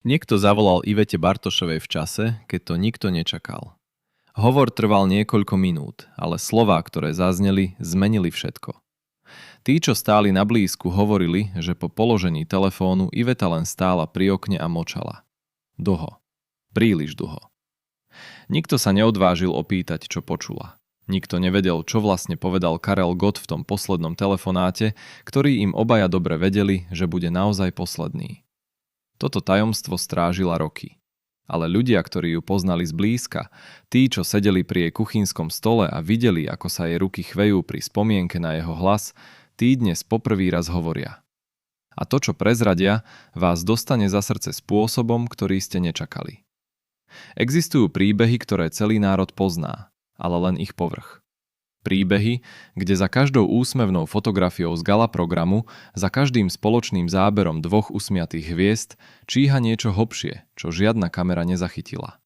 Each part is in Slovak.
Niekto zavolal Ivete Bartošovej v čase, keď to nikto nečakal. Hovor trval niekoľko minút, ale slová, ktoré zazneli, zmenili všetko. Tí, čo stáli na blízku, hovorili, že po položení telefónu Iveta len stála pri okne a mlčala. Dlho. Príliš dlho. Nikto sa neodvážil opýtať, čo počula. Nikto nevedel, čo vlastne povedal Karel Gott v tom poslednom telefonáte, ktorý im obaja dobre vedeli, že bude naozaj posledný. Toto tajomstvo strážila roky. Ale ľudia, ktorí ju poznali zblízka, tí, čo sedeli pri jej kuchynskom stole a videli, ako sa jej ruky chvejú pri spomienke na jeho hlas, tí dnes poprvý raz hovoria. A to, čo prezradia, vás dostane za srdce spôsobom, ktorý ste nečakali. Existujú príbehy, ktoré celý národ pozná, ale len ich povrch. Príbehy, kde za každou úsmevnou fotografiou z gala programu, za každým spoločným záberom dvoch usmiatých hviezd číha niečo hlbšie, čo žiadna kamera nezachytila.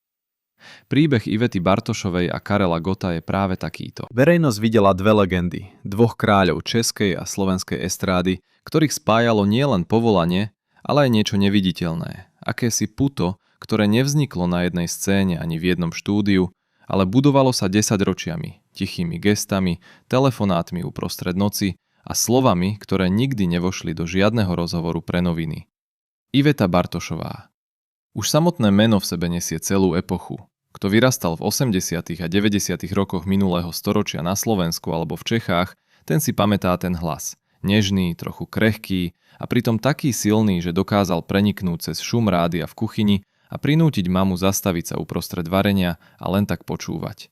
Príbeh Ivety Bartošovej a Karela Gotta je práve takýto. Verejnosť videla dve legendy, dvoch kráľov českej a slovenskej estrády, ktorých spájalo nielen povolanie, ale aj niečo neviditeľné, akési puto, ktoré nevzniklo na jednej scéne ani v jednom štúdiu, ale budovalo sa 10 ročiami, tichými gestami, telefonátmi uprostred noci a slovami, ktoré nikdy nevošli do žiadneho rozhovoru pre noviny. Iveta Bartošová. Už samotné meno v sebe nesie celú epochu. Kto vyrastal v 80. a 90. rokoch minulého storočia na Slovensku alebo v Čechách, ten si pamätá ten hlas. Nežný, trochu krehký a pritom taký silný, že dokázal preniknúť cez šum rádia v kuchyni a prinútiť mamu zastaviť sa uprostred varenia a len tak počúvať.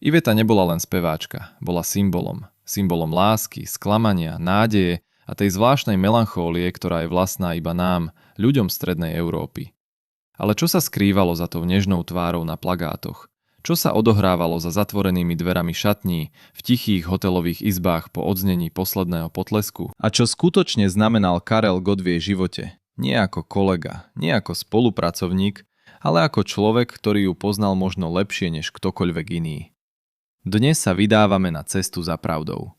Iveta nebola len speváčka, bola symbolom. Symbolom lásky, sklamania, nádeje a tej zvláštnej melanchólie, ktorá je vlastná iba nám, ľuďom strednej Európy. Ale čo sa skrývalo za tou nežnou tvárou na plagátoch? Čo sa odohrávalo za zatvorenými dverami šatní, v tichých hotelových izbách po odznení posledného potlesku? A čo skutočne znamenal Karel Gott v jej živote? Nie ako kolega, nie ako spolupracovník, ale ako človek, ktorý ju poznal možno lepšie než ktokoľvek iný. Dnes sa vydávame na cestu za pravdou.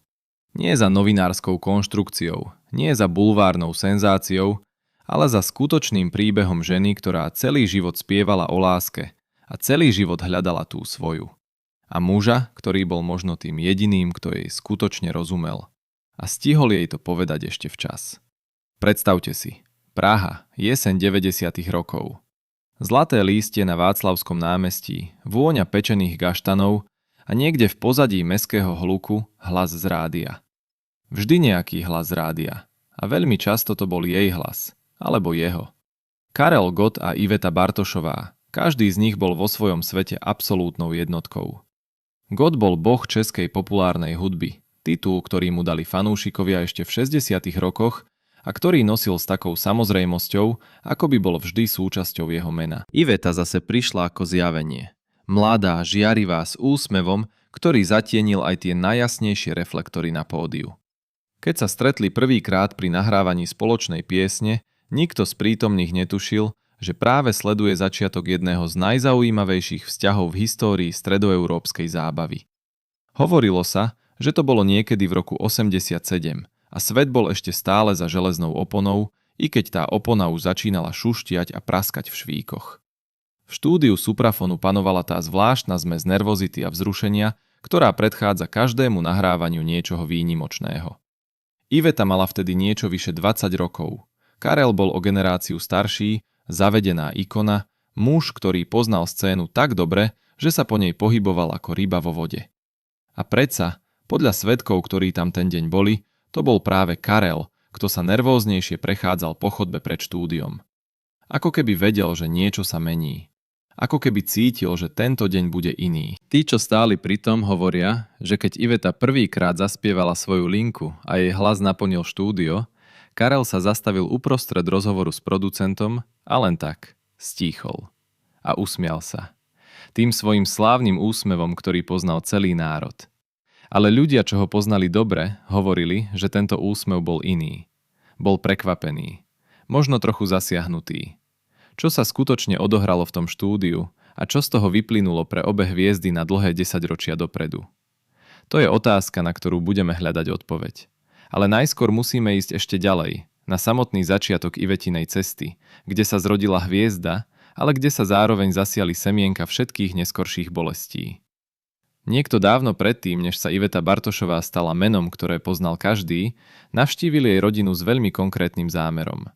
Nie za novinárskou konštrukciou, nie za bulvárnou senzáciou, ale za skutočným príbehom ženy, ktorá celý život spievala o láske a celý život hľadala tú svoju. A muža, ktorý bol možno tým jediným, kto jej skutočne rozumel. A stihol jej to povedať ešte včas. Predstavte si, Praha, jeseň 90. rokov. Zlaté lístie na Václavskom námestí, vôňa pečených gaštanov a niekde v pozadí mestského hluku hlas z rádia. Vždy nejaký hlas z rádia. A veľmi často to bol jej hlas. Alebo jeho. Karel Gott a Iveta Bartošová. Každý z nich bol vo svojom svete absolútnou jednotkou. Gott bol boh českej populárnej hudby. Titul, ktorý mu dali fanúšikovia ešte v 60. rokoch a ktorý nosil s takou samozrejmosťou, ako by bol vždy súčasťou jeho mena. Iveta zase prišla ako zjavenie. Mladá, žiarivá s úsmevom, ktorý zatienil aj tie najjasnejšie reflektory na pódiu. Keď sa stretli prvýkrát pri nahrávaní spoločnej piesne, nikto z prítomných netušil, že práve sleduje začiatok jedného z najzaujímavejších vzťahov v histórii stredoeurópskej zábavy. Hovorilo sa, že to bolo niekedy v roku 87 a svet bol ešte stále za železnou oponou, i keď tá opona už začínala šuštiať a praskať v švíkoch. V štúdiu Suprafonu panovala tá zvláštna zmes nervozity a vzrušenia, ktorá predchádza každému nahrávaniu niečoho výnimočného. Iveta mala vtedy niečo vyše 20 rokov. Karel bol o generáciu starší, zavedená ikona, muž, ktorý poznal scénu tak dobre, že sa po nej pohyboval ako ryba vo vode. A predsa, podľa svedkov, ktorí tam ten deň boli, to bol práve Karel, kto sa nervóznejšie prechádzal po chodbe pred štúdiom. Ako keby vedel, že niečo sa mení. Ako keby cítil, že tento deň bude iný. Tí, čo stáli pri tom, hovoria, že keď Iveta prvýkrát zaspievala svoju linku a jej hlas naplnil štúdio, Karel sa zastavil uprostred rozhovoru s producentom a len tak stíchol. A usmial sa. Tým svojím slávnym úsmevom, ktorý poznal celý národ. Ale ľudia, čo ho poznali dobre, hovorili, že tento úsmev bol iný. Bol prekvapený. Možno trochu zasiahnutý. Čo sa skutočne odohralo v tom štúdiu a čo z toho vyplynulo pre obe hviezdy na dlhé 10 ročia dopredu? To je otázka, na ktorú budeme hľadať odpoveď. Ale najskôr musíme ísť ešte ďalej, Na samotný začiatok Ivetinej cesty, kde sa zrodila hviezda, ale kde sa zároveň zasiali semienka všetkých neskorších bolestí. Niekto dávno predtým, než sa Iveta Bartošová stala menom, ktoré poznal každý, navštívil jej rodinu s veľmi konkrétnym zámerom.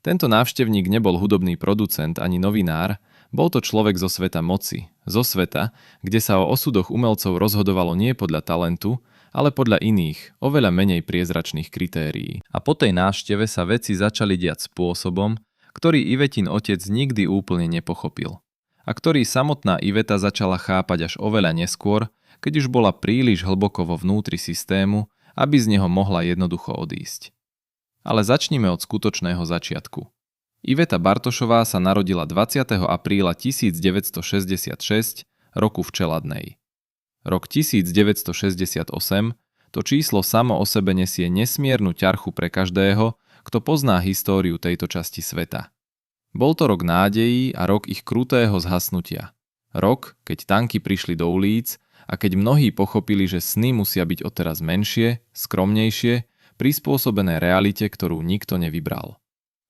Tento návštevník nebol hudobný producent ani novinár, bol to človek zo sveta moci, zo sveta, kde sa o osudoch umelcov rozhodovalo nie podľa talentu, ale podľa iných, oveľa menej priezračných kritérií. A po tej návšteve sa veci začali diať spôsobom, ktorý Ivetin otec nikdy úplne nepochopil. A ktorý samotná Iveta začala chápať až oveľa neskôr, keď už bola príliš hlboko vo vnútri systému, aby z neho mohla jednoducho odísť. Ale začnime od skutočného začiatku. Iveta Bartošová sa narodila 20. apríla 1966, roku včeladnej. Rok 1968, to číslo samo o sebe nesie nesmiernu ťarchu pre každého, kto pozná históriu tejto časti sveta. Bol to rok nádejí a rok ich krutého zhasnutia. Rok, keď tanky prišli do ulic a keď mnohí pochopili, že sny musia byť odteraz menšie, skromnejšie, prispôsobené realite, ktorú nikto nevybral.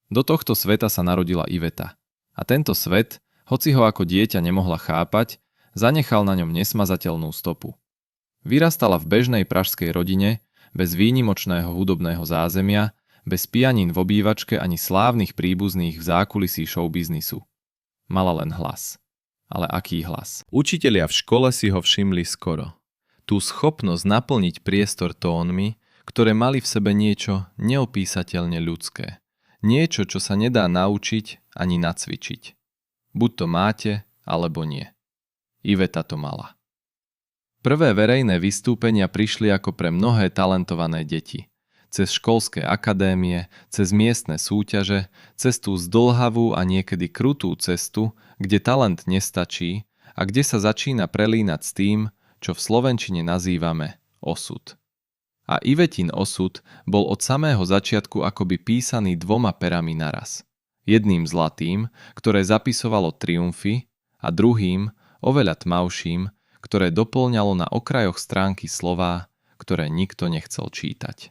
Do tohto sveta sa narodila Iveta. A tento svet, hoci ho ako dieťa nemohla chápať, zanechal na ňom nesmazateľnú stopu. Vyrastala v bežnej pražskej rodine, bez výnimočného hudobného zázemia, bez pianín v obývačke ani slávnych príbuzných v zákulisí showbiznisu. Mala len hlas. Ale aký hlas? Učitelia v škole si ho všimli skoro. Tú schopnosť naplniť priestor tónmi, ktoré mali v sebe niečo neopísateľne ľudské. Niečo, čo sa nedá naučiť ani nacvičiť. Buď to máte, alebo nie. Iveta to mala. Prvé verejné vystúpenia prišli ako pre mnohé talentované deti. Cez školské akadémie, cez miestne súťaže, cez tú zdĺhavú a niekedy krutú cestu, kde talent nestačí a kde sa začína prelínať s tým, čo v slovenčine nazývame osud. A Ivetin osud bol od samého začiatku akoby písaný dvoma perami naraz. Jedným zlatým, ktoré zapisovalo triumfy, a druhým, oveľa tmavším, ktoré doplňalo na okrajoch stránky slová, ktoré nikto nechcel čítať.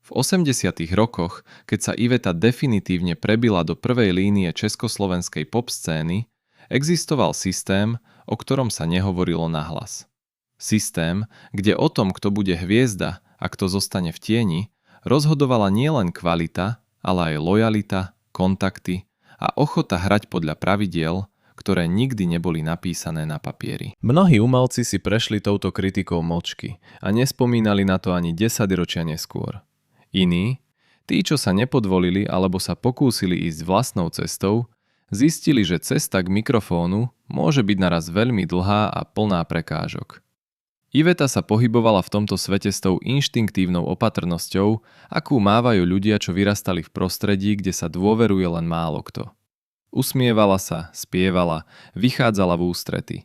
V 80. rokoch, keď sa Iveta definitívne prebila do prvej línie československej pop scény, existoval systém, o ktorom sa nehovorilo nahlas. Systém, kde o tom, kto bude hviezda a kto zostane v tieni, rozhodovala nielen kvalita, ale aj lojalita, kontakty a ochota hrať podľa pravidiel, ktoré nikdy neboli napísané na papieri. Mnohí umelci si prešli touto kritikou mlčky a nespomínali na to ani 10 ročia neskôr. Iní, tí, čo sa nepodvolili alebo sa pokúsili ísť vlastnou cestou, zistili, že cesta k mikrofónu môže byť naraz veľmi dlhá a plná prekážok. Iveta sa pohybovala v tomto svete s tou inštinktívnou opatrnosťou, akú mávajú ľudia, čo vyrastali v prostredí, kde sa dôveruje len málo kto. Usmievala sa, spievala, vychádzala v ústrety.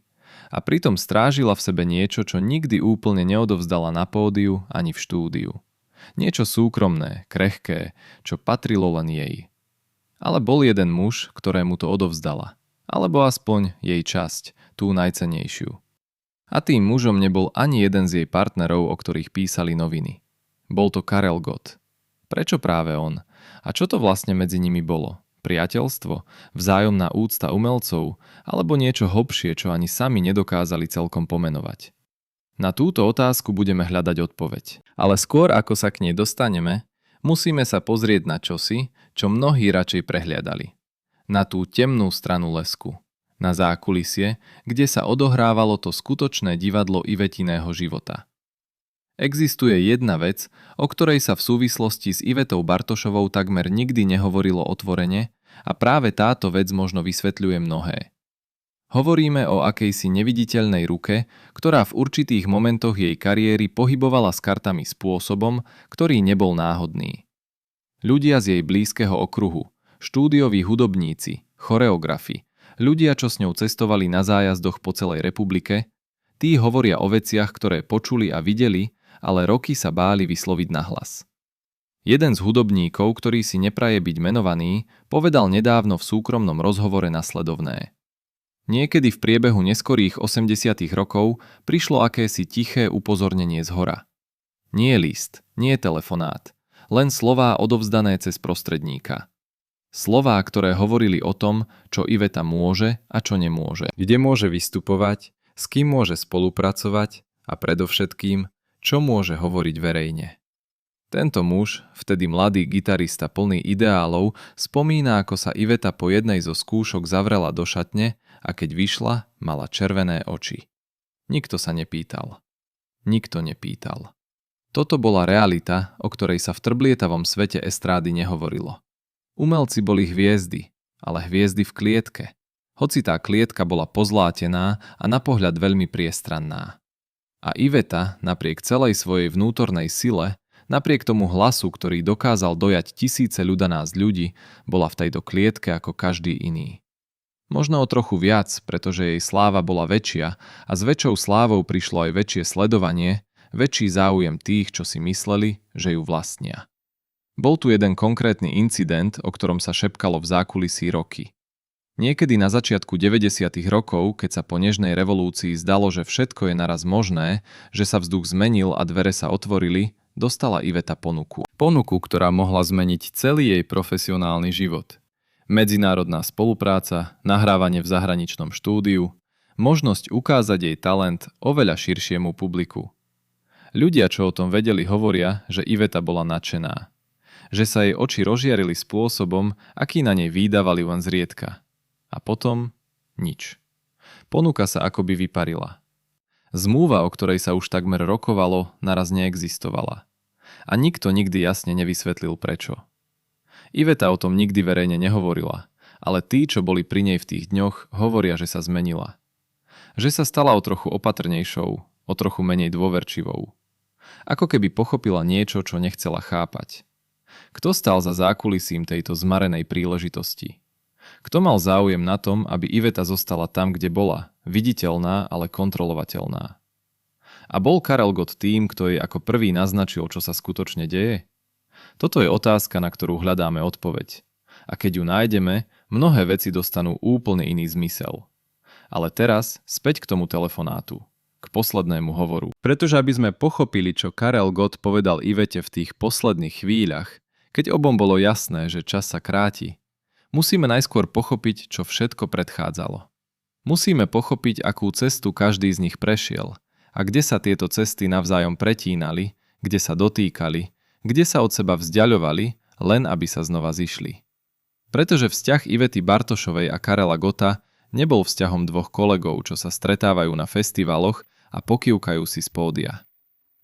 A pritom strážila v sebe niečo, čo nikdy úplne neodovzdala na pódiu ani v štúdiu. Niečo súkromné, krehké, čo patrilo len jej. Ale bol jeden muž, ktorému to odovzdala. Alebo aspoň jej časť, tú najcennejšiu. A tým mužom nebol ani jeden z jej partnerov, o ktorých písali noviny. Bol to Karel Gott. Prečo práve on? A čo to vlastne medzi nimi bolo? Priateľstvo, vzájomná úcta umelcov, alebo niečo hlbšie, čo ani sami nedokázali celkom pomenovať. Na túto otázku budeme hľadať odpoveď. Ale skôr ako sa k nej dostaneme, musíme sa pozrieť na čosi, čo mnohí radšej prehliadali. Na tú temnú stranu lesku. Na zákulisie, kde sa odohrávalo to skutočné divadlo Ivetiného života. Existuje jedna vec, o ktorej sa v súvislosti s Ivetou Bartošovou takmer nikdy nehovorilo otvorene a práve táto vec možno vysvetľuje mnohé. Hovoríme o akejsi neviditeľnej ruke, ktorá v určitých momentoch jej kariéry pohybovala s kartami spôsobom, ktorý nebol náhodný. Ľudia z jej blízkeho okruhu, štúdioví hudobníci, choreografi, ľudia, čo s ňou cestovali na zájazdoch po celej republike, tí hovoria o veciach, ktoré počuli a videli, ale roky sa báli vysloviť nahlas. Jeden z hudobníkov, ktorý si nepraje byť menovaný, povedal nedávno v súkromnom rozhovore nasledovné. Niekedy v priebehu neskorých 80. rokov prišlo akési tiché upozornenie zhora. Nie list, nie telefonát, len slová odovzdané cez prostredníka. Slová, ktoré hovorili o tom, čo Iveta môže a čo nemôže. Kde môže vystupovať, s kým môže spolupracovať a predovšetkým, čo môže hovoriť verejne. Tento muž, vtedy mladý gitarista plný ideálov, spomína, ako sa Iveta po jednej zo skúšok zavrela do šatne a keď vyšla, mala červené oči. Nikto sa nepýtal. Nikto nepýtal. Toto bola realita, o ktorej sa v trblietavom svete estrády nehovorilo. Umelci boli hviezdy, ale hviezdy v klietke. Hoci tá klietka bola pozlátená a na pohľad veľmi priestranná. A Iveta, napriek celej svojej vnútornej sile, napriek tomu hlasu, ktorý dokázal dojať tisíce ľudanásť ľudí, bola v tejto klietke ako každý iný. Možno o trochu viac, pretože jej sláva bola väčšia a s väčšou slávou prišlo aj väčšie sledovanie, väčší záujem tých, čo si mysleli, že ju vlastnia. Bol tu jeden konkrétny incident, o ktorom sa šepkalo v zákulisí roky. Niekedy na začiatku 90. rokov, keď sa po nežnej revolúcii zdalo, že všetko je naraz možné, že sa vzduch zmenil a dvere sa otvorili, dostala Iveta ponuku. Ponuku, ktorá mohla zmeniť celý jej profesionálny život. Medzinárodná spolupráca, nahrávanie v zahraničnom štúdiu, možnosť ukázať jej talent oveľa širšiemu publiku. Ľudia, čo o tom vedeli, hovoria, že Iveta bola nadšená. Že sa jej oči rozžiarili spôsobom, aký na nej výdavali len zriedka. A potom nič. Ponuka sa akoby vyparila. Zmluva, o ktorej sa už takmer rokovalo, naraz neexistovala. A nikto nikdy jasne nevysvetlil prečo. Iveta o tom nikdy verejne nehovorila, ale tí, čo boli pri nej v tých dňoch, hovoria, že sa zmenila. Že sa stala o trochu opatrnejšou, o trochu menej dôverčivou. Ako keby pochopila niečo, čo nechcela chápať. Kto stál za zákulisím tejto zmarenej príležitosti? Kto mal záujem na tom, aby Iveta zostala tam, kde bola, viditeľná, ale kontrolovateľná? A bol Karel Gott tým, kto jej ako prvý naznačil, čo sa skutočne deje? Toto je otázka, na ktorú hľadáme odpoveď. A keď ju nájdeme, mnohé veci dostanú úplne iný zmysel. Ale teraz späť k tomu telefonátu, k poslednému hovoru. Pretože aby sme pochopili, čo Karel Gott povedal Ivete v tých posledných chvíľach, keď obom bolo jasné, že čas sa kráti, musíme najskôr pochopiť, čo všetko predchádzalo. Musíme pochopiť, akú cestu každý z nich prešiel a kde sa tieto cesty navzájom pretínali, kde sa dotýkali, kde sa od seba vzdiaľovali, len aby sa znova zišli. Pretože vzťah Ivety Bartošovej a Karela Gotta nebol vzťahom dvoch kolegov, čo sa stretávajú na festivaloch a pokývkajú si z pódia.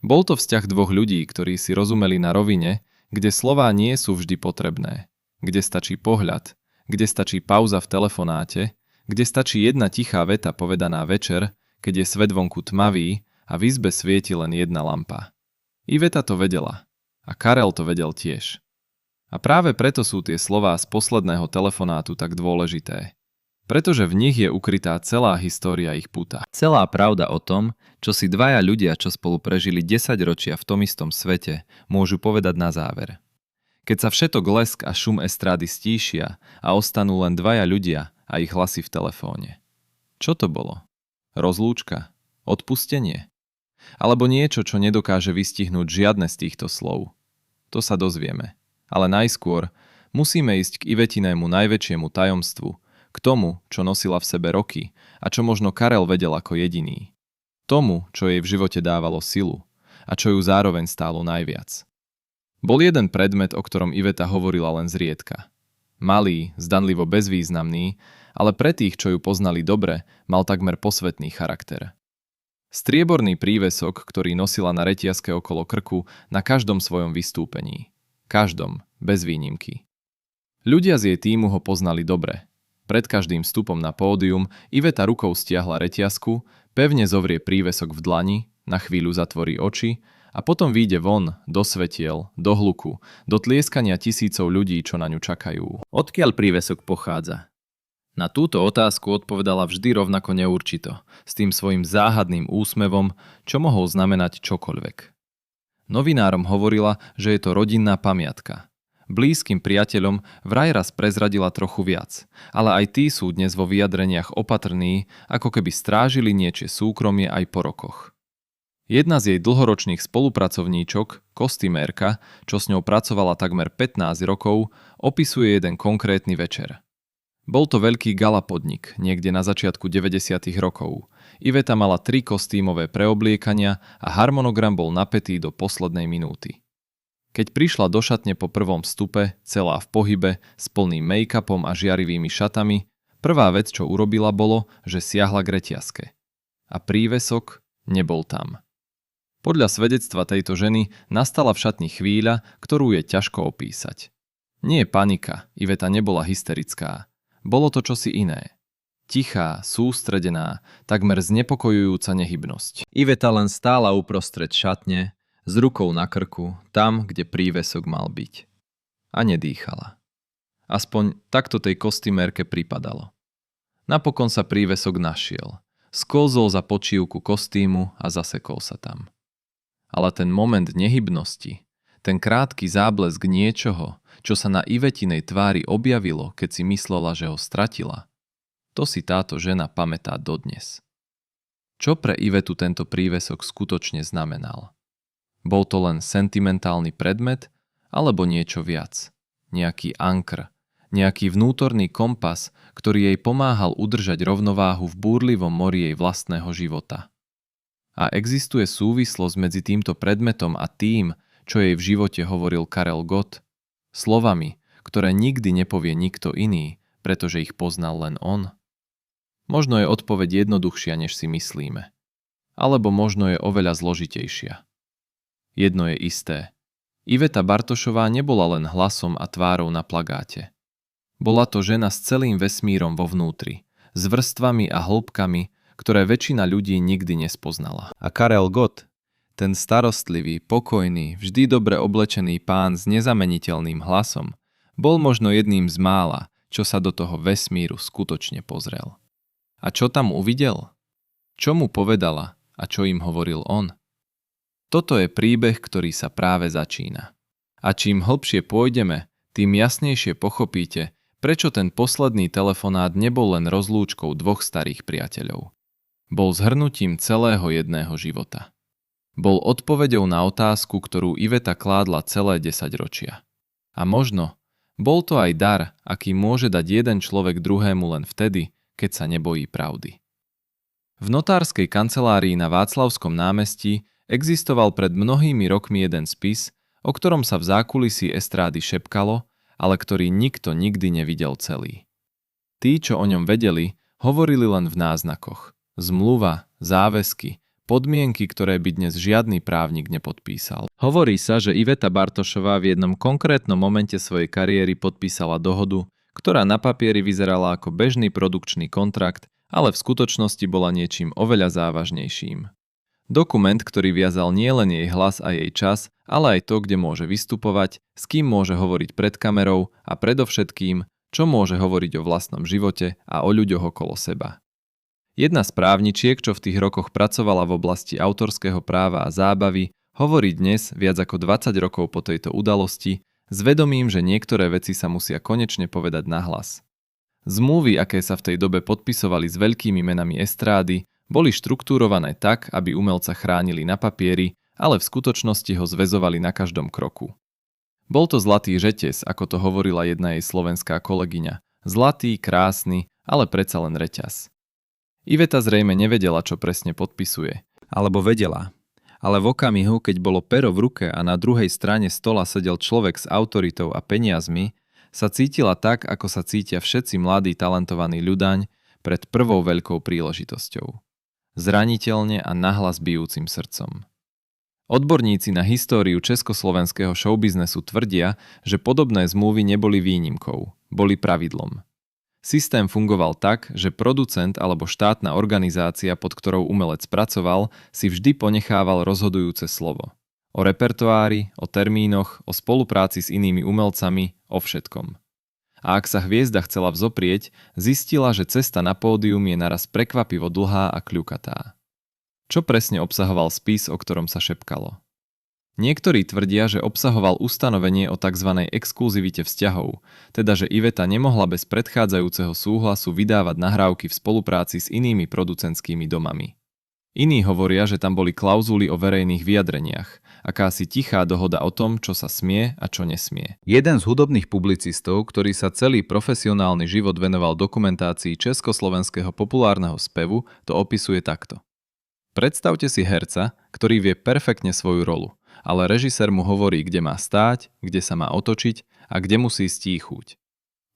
Bol to vzťah dvoch ľudí, ktorí si rozumeli na rovine, kde slová nie sú vždy potrebné, kde stačí pohľad, kde stačí pauza v telefonáte, kde stačí jedna tichá veta povedaná večer, keď je svet vonku tmavý a v izbe svieti len jedna lampa. Iveta to vedela a Karel to vedel tiež. A práve preto sú tie slová z posledného telefonátu tak dôležité. Pretože v nich je ukrytá celá história ich puta. Celá pravda o tom, čo si dvaja ľudia, čo spolu prežili 10 ročia v tom istom svete, môžu povedať na záver. Keď sa všetok lesk a šum estrády stíšia a ostanú len dvaja ľudia a ich hlasy v telefóne. Čo to bolo? Rozlúčka? Odpustenie? Alebo niečo, čo nedokáže vystihnúť žiadne z týchto slov? To sa dozvieme. Ale najskôr musíme ísť k Ivetinému najväčšiemu tajomstvu, k tomu, čo nosila v sebe roky a čo možno Karel vedel ako jediný. Tomu, čo jej v živote dávalo silu a čo ju zároveň stálo najviac. Bol jeden predmet, o ktorom Iveta hovorila len zriedka. Malý, zdanlivo bezvýznamný, ale pre tých, čo ju poznali dobre, mal takmer posvetný charakter. Strieborný prívesok, ktorý nosila na reťazke okolo krku na každom svojom vystúpení. Každom, bez výnimky. Ľudia z jej tímu ho poznali dobre. Pred každým vstupom na pódium Iveta rukou stiahla reťazku, pevne zovrie prívesok v dlani, na chvíľu zatvorí oči a potom vyjde von, do svetiel, do hluku, do tlieskania tisícov ľudí, čo na ňu čakajú. Odkiaľ prívesok pochádza? Na túto otázku odpovedala vždy rovnako neurčito, s tým svojím záhadným úsmevom, čo mohol znamenať čokoľvek. Novinárom hovorila, že je to rodinná pamiatka. Blízkym priateľom vraj raz prezradila trochu viac, ale aj tí sú dnes vo vyjadreniach opatrní, ako keby strážili niečie súkromie aj po rokoch. Jedna z jej dlhoročných spolupracovníčok, kostýmérka, čo s ňou pracovala takmer 15 rokov, opisuje jeden konkrétny večer. Bol to veľký gala podnik, niekde na začiatku 90. rokov. Iveta mala 3 kostýmové preobliekania a harmonogram bol napätý do poslednej minúty. Keď prišla do šatne po prvom vstupe, celá v pohybe, s plným make-upom a žiarivými šatami, prvá vec, čo urobila, bolo, že siahla k reťazke. A prívesok nebol tam. Podľa svedectva tejto ženy nastala v šatni chvíľa, ktorú je ťažko opísať. Nie panika, Iveta nebola hysterická. Bolo to čosi iné. Tichá, sústredená, takmer znepokojujúca nehybnosť. Iveta len stála uprostred šatne, s rukou na krku, tam, kde prívesok mal byť. A nedýchala. Aspoň takto tej kostýmérke pripadalo. Napokon sa prívesok našiel. Sklzol za počívku kostýmu a zasekol sa tam. Ale ten moment nehybnosti, ten krátky záblesk niečoho, čo sa na Ivetinej tvári objavilo, keď si myslela, že ho stratila, to si táto žena pamätá dodnes. Čo pre Ivetu tento prívesok skutočne znamenal? Bol to len sentimentálny predmet, alebo niečo viac? Nejaký ankr, nejaký vnútorný kompas, ktorý jej pomáhal udržať rovnováhu v búrlivom mori jej vlastného života. A existuje súvislosť medzi týmto predmetom a tým, čo jej v živote hovoril Karel Gott, slovami, ktoré nikdy nepovie nikto iný, pretože ich poznal len on? Možno je odpoveď jednoduchšia, než si myslíme. Alebo možno je oveľa zložitejšia. Jedno je isté. Iveta Bartošová nebola len hlasom a tvárou na plagáte. Bola to žena s celým vesmírom vo vnútri, s vrstvami a hĺbkami, ktoré väčšina ľudí nikdy nespoznala. A Karel Gott, ten starostlivý, pokojný, vždy dobre oblečený pán s nezameniteľným hlasom, bol možno jedným z mála, čo sa do toho vesmíru skutočne pozrel. A čo tam uvidel? Čo mu povedala a čo im hovoril on? Toto je príbeh, ktorý sa práve začína. A čím hlbšie pôjdeme, tým jasnejšie pochopíte, prečo ten posledný telefonát nebol len rozlúčkou 2 starých priateľov. Bol zhrnutím celého jedného života. Bol odpoveďou na otázku, ktorú Iveta kládla celé 10 ročia. A možno, bol to aj dar, aký môže dať jeden človek druhému len vtedy, keď sa nebojí pravdy. V notárskej kancelárii na Václavskom námestí existoval pred mnohými rokmi jeden spis, o ktorom sa v zákulisí estrády šepkalo, ale ktorý nikto nikdy nevidel celý. Tí, čo o ňom vedeli, hovorili len v náznakoch. Zmluva, záväzky, podmienky, ktoré by dnes žiadny právnik nepodpísal. Hovorí sa, že Iveta Bartošová v jednom konkrétnom momente svojej kariéry podpísala dohodu, ktorá na papieri vyzerala ako bežný produkčný kontrakt, ale v skutočnosti bola niečím oveľa závažnejším. Dokument, ktorý viazal nielen jej hlas a jej čas, ale aj to, kde môže vystupovať, s kým môže hovoriť pred kamerou a predovšetkým, čo môže hovoriť o vlastnom živote a o ľuďoch okolo seba. Jedna z právničiek, čo v tých rokoch pracovala v oblasti autorského práva a zábavy, hovorí dnes, viac ako 20 rokov po tejto udalosti, s vedomím, že niektoré veci sa musia konečne povedať nahlas. Zmluvy, aké sa v tej dobe podpisovali s veľkými menami estrády, boli štruktúrované tak, aby umelca chránili na papieri, ale v skutočnosti ho zväzovali na každom kroku. Bol to zlatý řetěz, ako to hovorila jedna jej slovenská kolegyňa. Zlatý, krásny, ale predsa len reťaz. Iveta zrejme nevedela, čo presne podpisuje. Alebo vedela. Ale v okamihu, keď bolo pero v ruke a na druhej strane stola sedel človek s autoritou a peniazmi, sa cítila tak, ako sa cítia všetci mladí talentovaní ľudaň pred prvou veľkou príležitosťou. Zraniteľne a nahlas bijúcim srdcom. Odborníci na históriu československého showbiznesu tvrdia, že podobné zmluvy neboli výnimkou, boli pravidlom. Systém fungoval tak, že producent alebo štátna organizácia, pod ktorou umelec pracoval, si vždy ponechával rozhodujúce slovo. O repertoári, o termínoch, o spolupráci s inými umelcami, o všetkom. A ak sa hviezda chcela vzoprieť, zistila, že cesta na pódium je naraz prekvapivo dlhá a kľukatá. Čo presne obsahoval spis, o ktorom sa šepkalo? Niektorí tvrdia, že obsahoval ustanovenie o tzv. Exkluzivite vzťahov, teda že Iveta nemohla bez predchádzajúceho súhlasu vydávať nahrávky v spolupráci s inými producentskými domami. Iní hovoria, že tam boli klauzuly o verejných vyjadreniach, akási tichá dohoda o tom, čo sa smie a čo nesmie. Jeden z hudobných publicistov, ktorý sa celý profesionálny život venoval dokumentácii československého populárneho spevu, to opisuje takto. Predstavte si herca, ktorý vie perfektne svoju rolu, ale režisér mu hovorí, kde má stáť, kde sa má otočiť a kde musí stíchuť.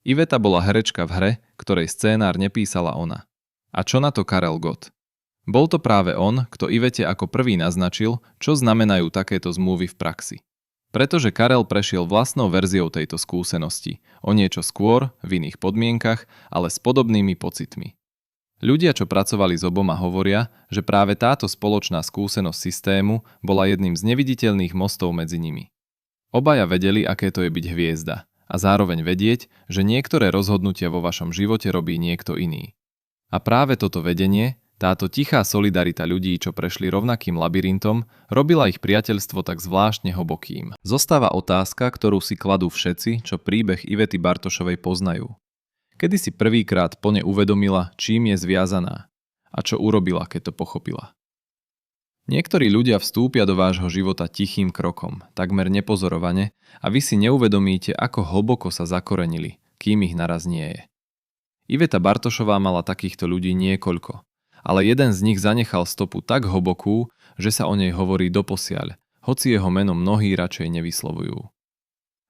Iveta bola herečka v hre, ktorej scénár nepísala ona. A čo na to Karel Gott? Bol to práve on, kto Ivete ako prvý naznačil, čo znamenajú takéto zmluvy v praxi. Pretože Karel prešiel vlastnou verziou tejto skúsenosti, o niečo skôr, v iných podmienkach, ale s podobnými pocitmi. Ľudia, čo pracovali s oboma, hovoria, že práve táto spoločná skúsenosť systému bola jedným z neviditeľných mostov medzi nimi. Obaja vedeli, aké to je byť hviezda a zároveň vedieť, že niektoré rozhodnutia vo vašom živote robí niekto iný. A práve toto vedenie, táto tichá solidarita ľudí, čo prešli rovnakým labyrintom, robila ich priateľstvo tak zvláštne hlbokým. Zostáva otázka, ktorú si kladú všetci, čo príbeh Ivety Bartošovej poznajú. Kedy si prvýkrát plne uvedomila, čím je zviazaná a čo urobila, keď to pochopila. Niektorí ľudia vstúpia do vášho života tichým krokom, takmer nepozorovane, a vy si neuvedomíte, ako hlboko sa zakorenili, kým ich naraz nie je. Iveta Bartošová mala takýchto ľudí niekoľko, ale jeden z nich zanechal stopu tak hlbokú, že sa o nej hovorí doposiaľ, hoci jeho meno mnohí radšej nevyslovujú.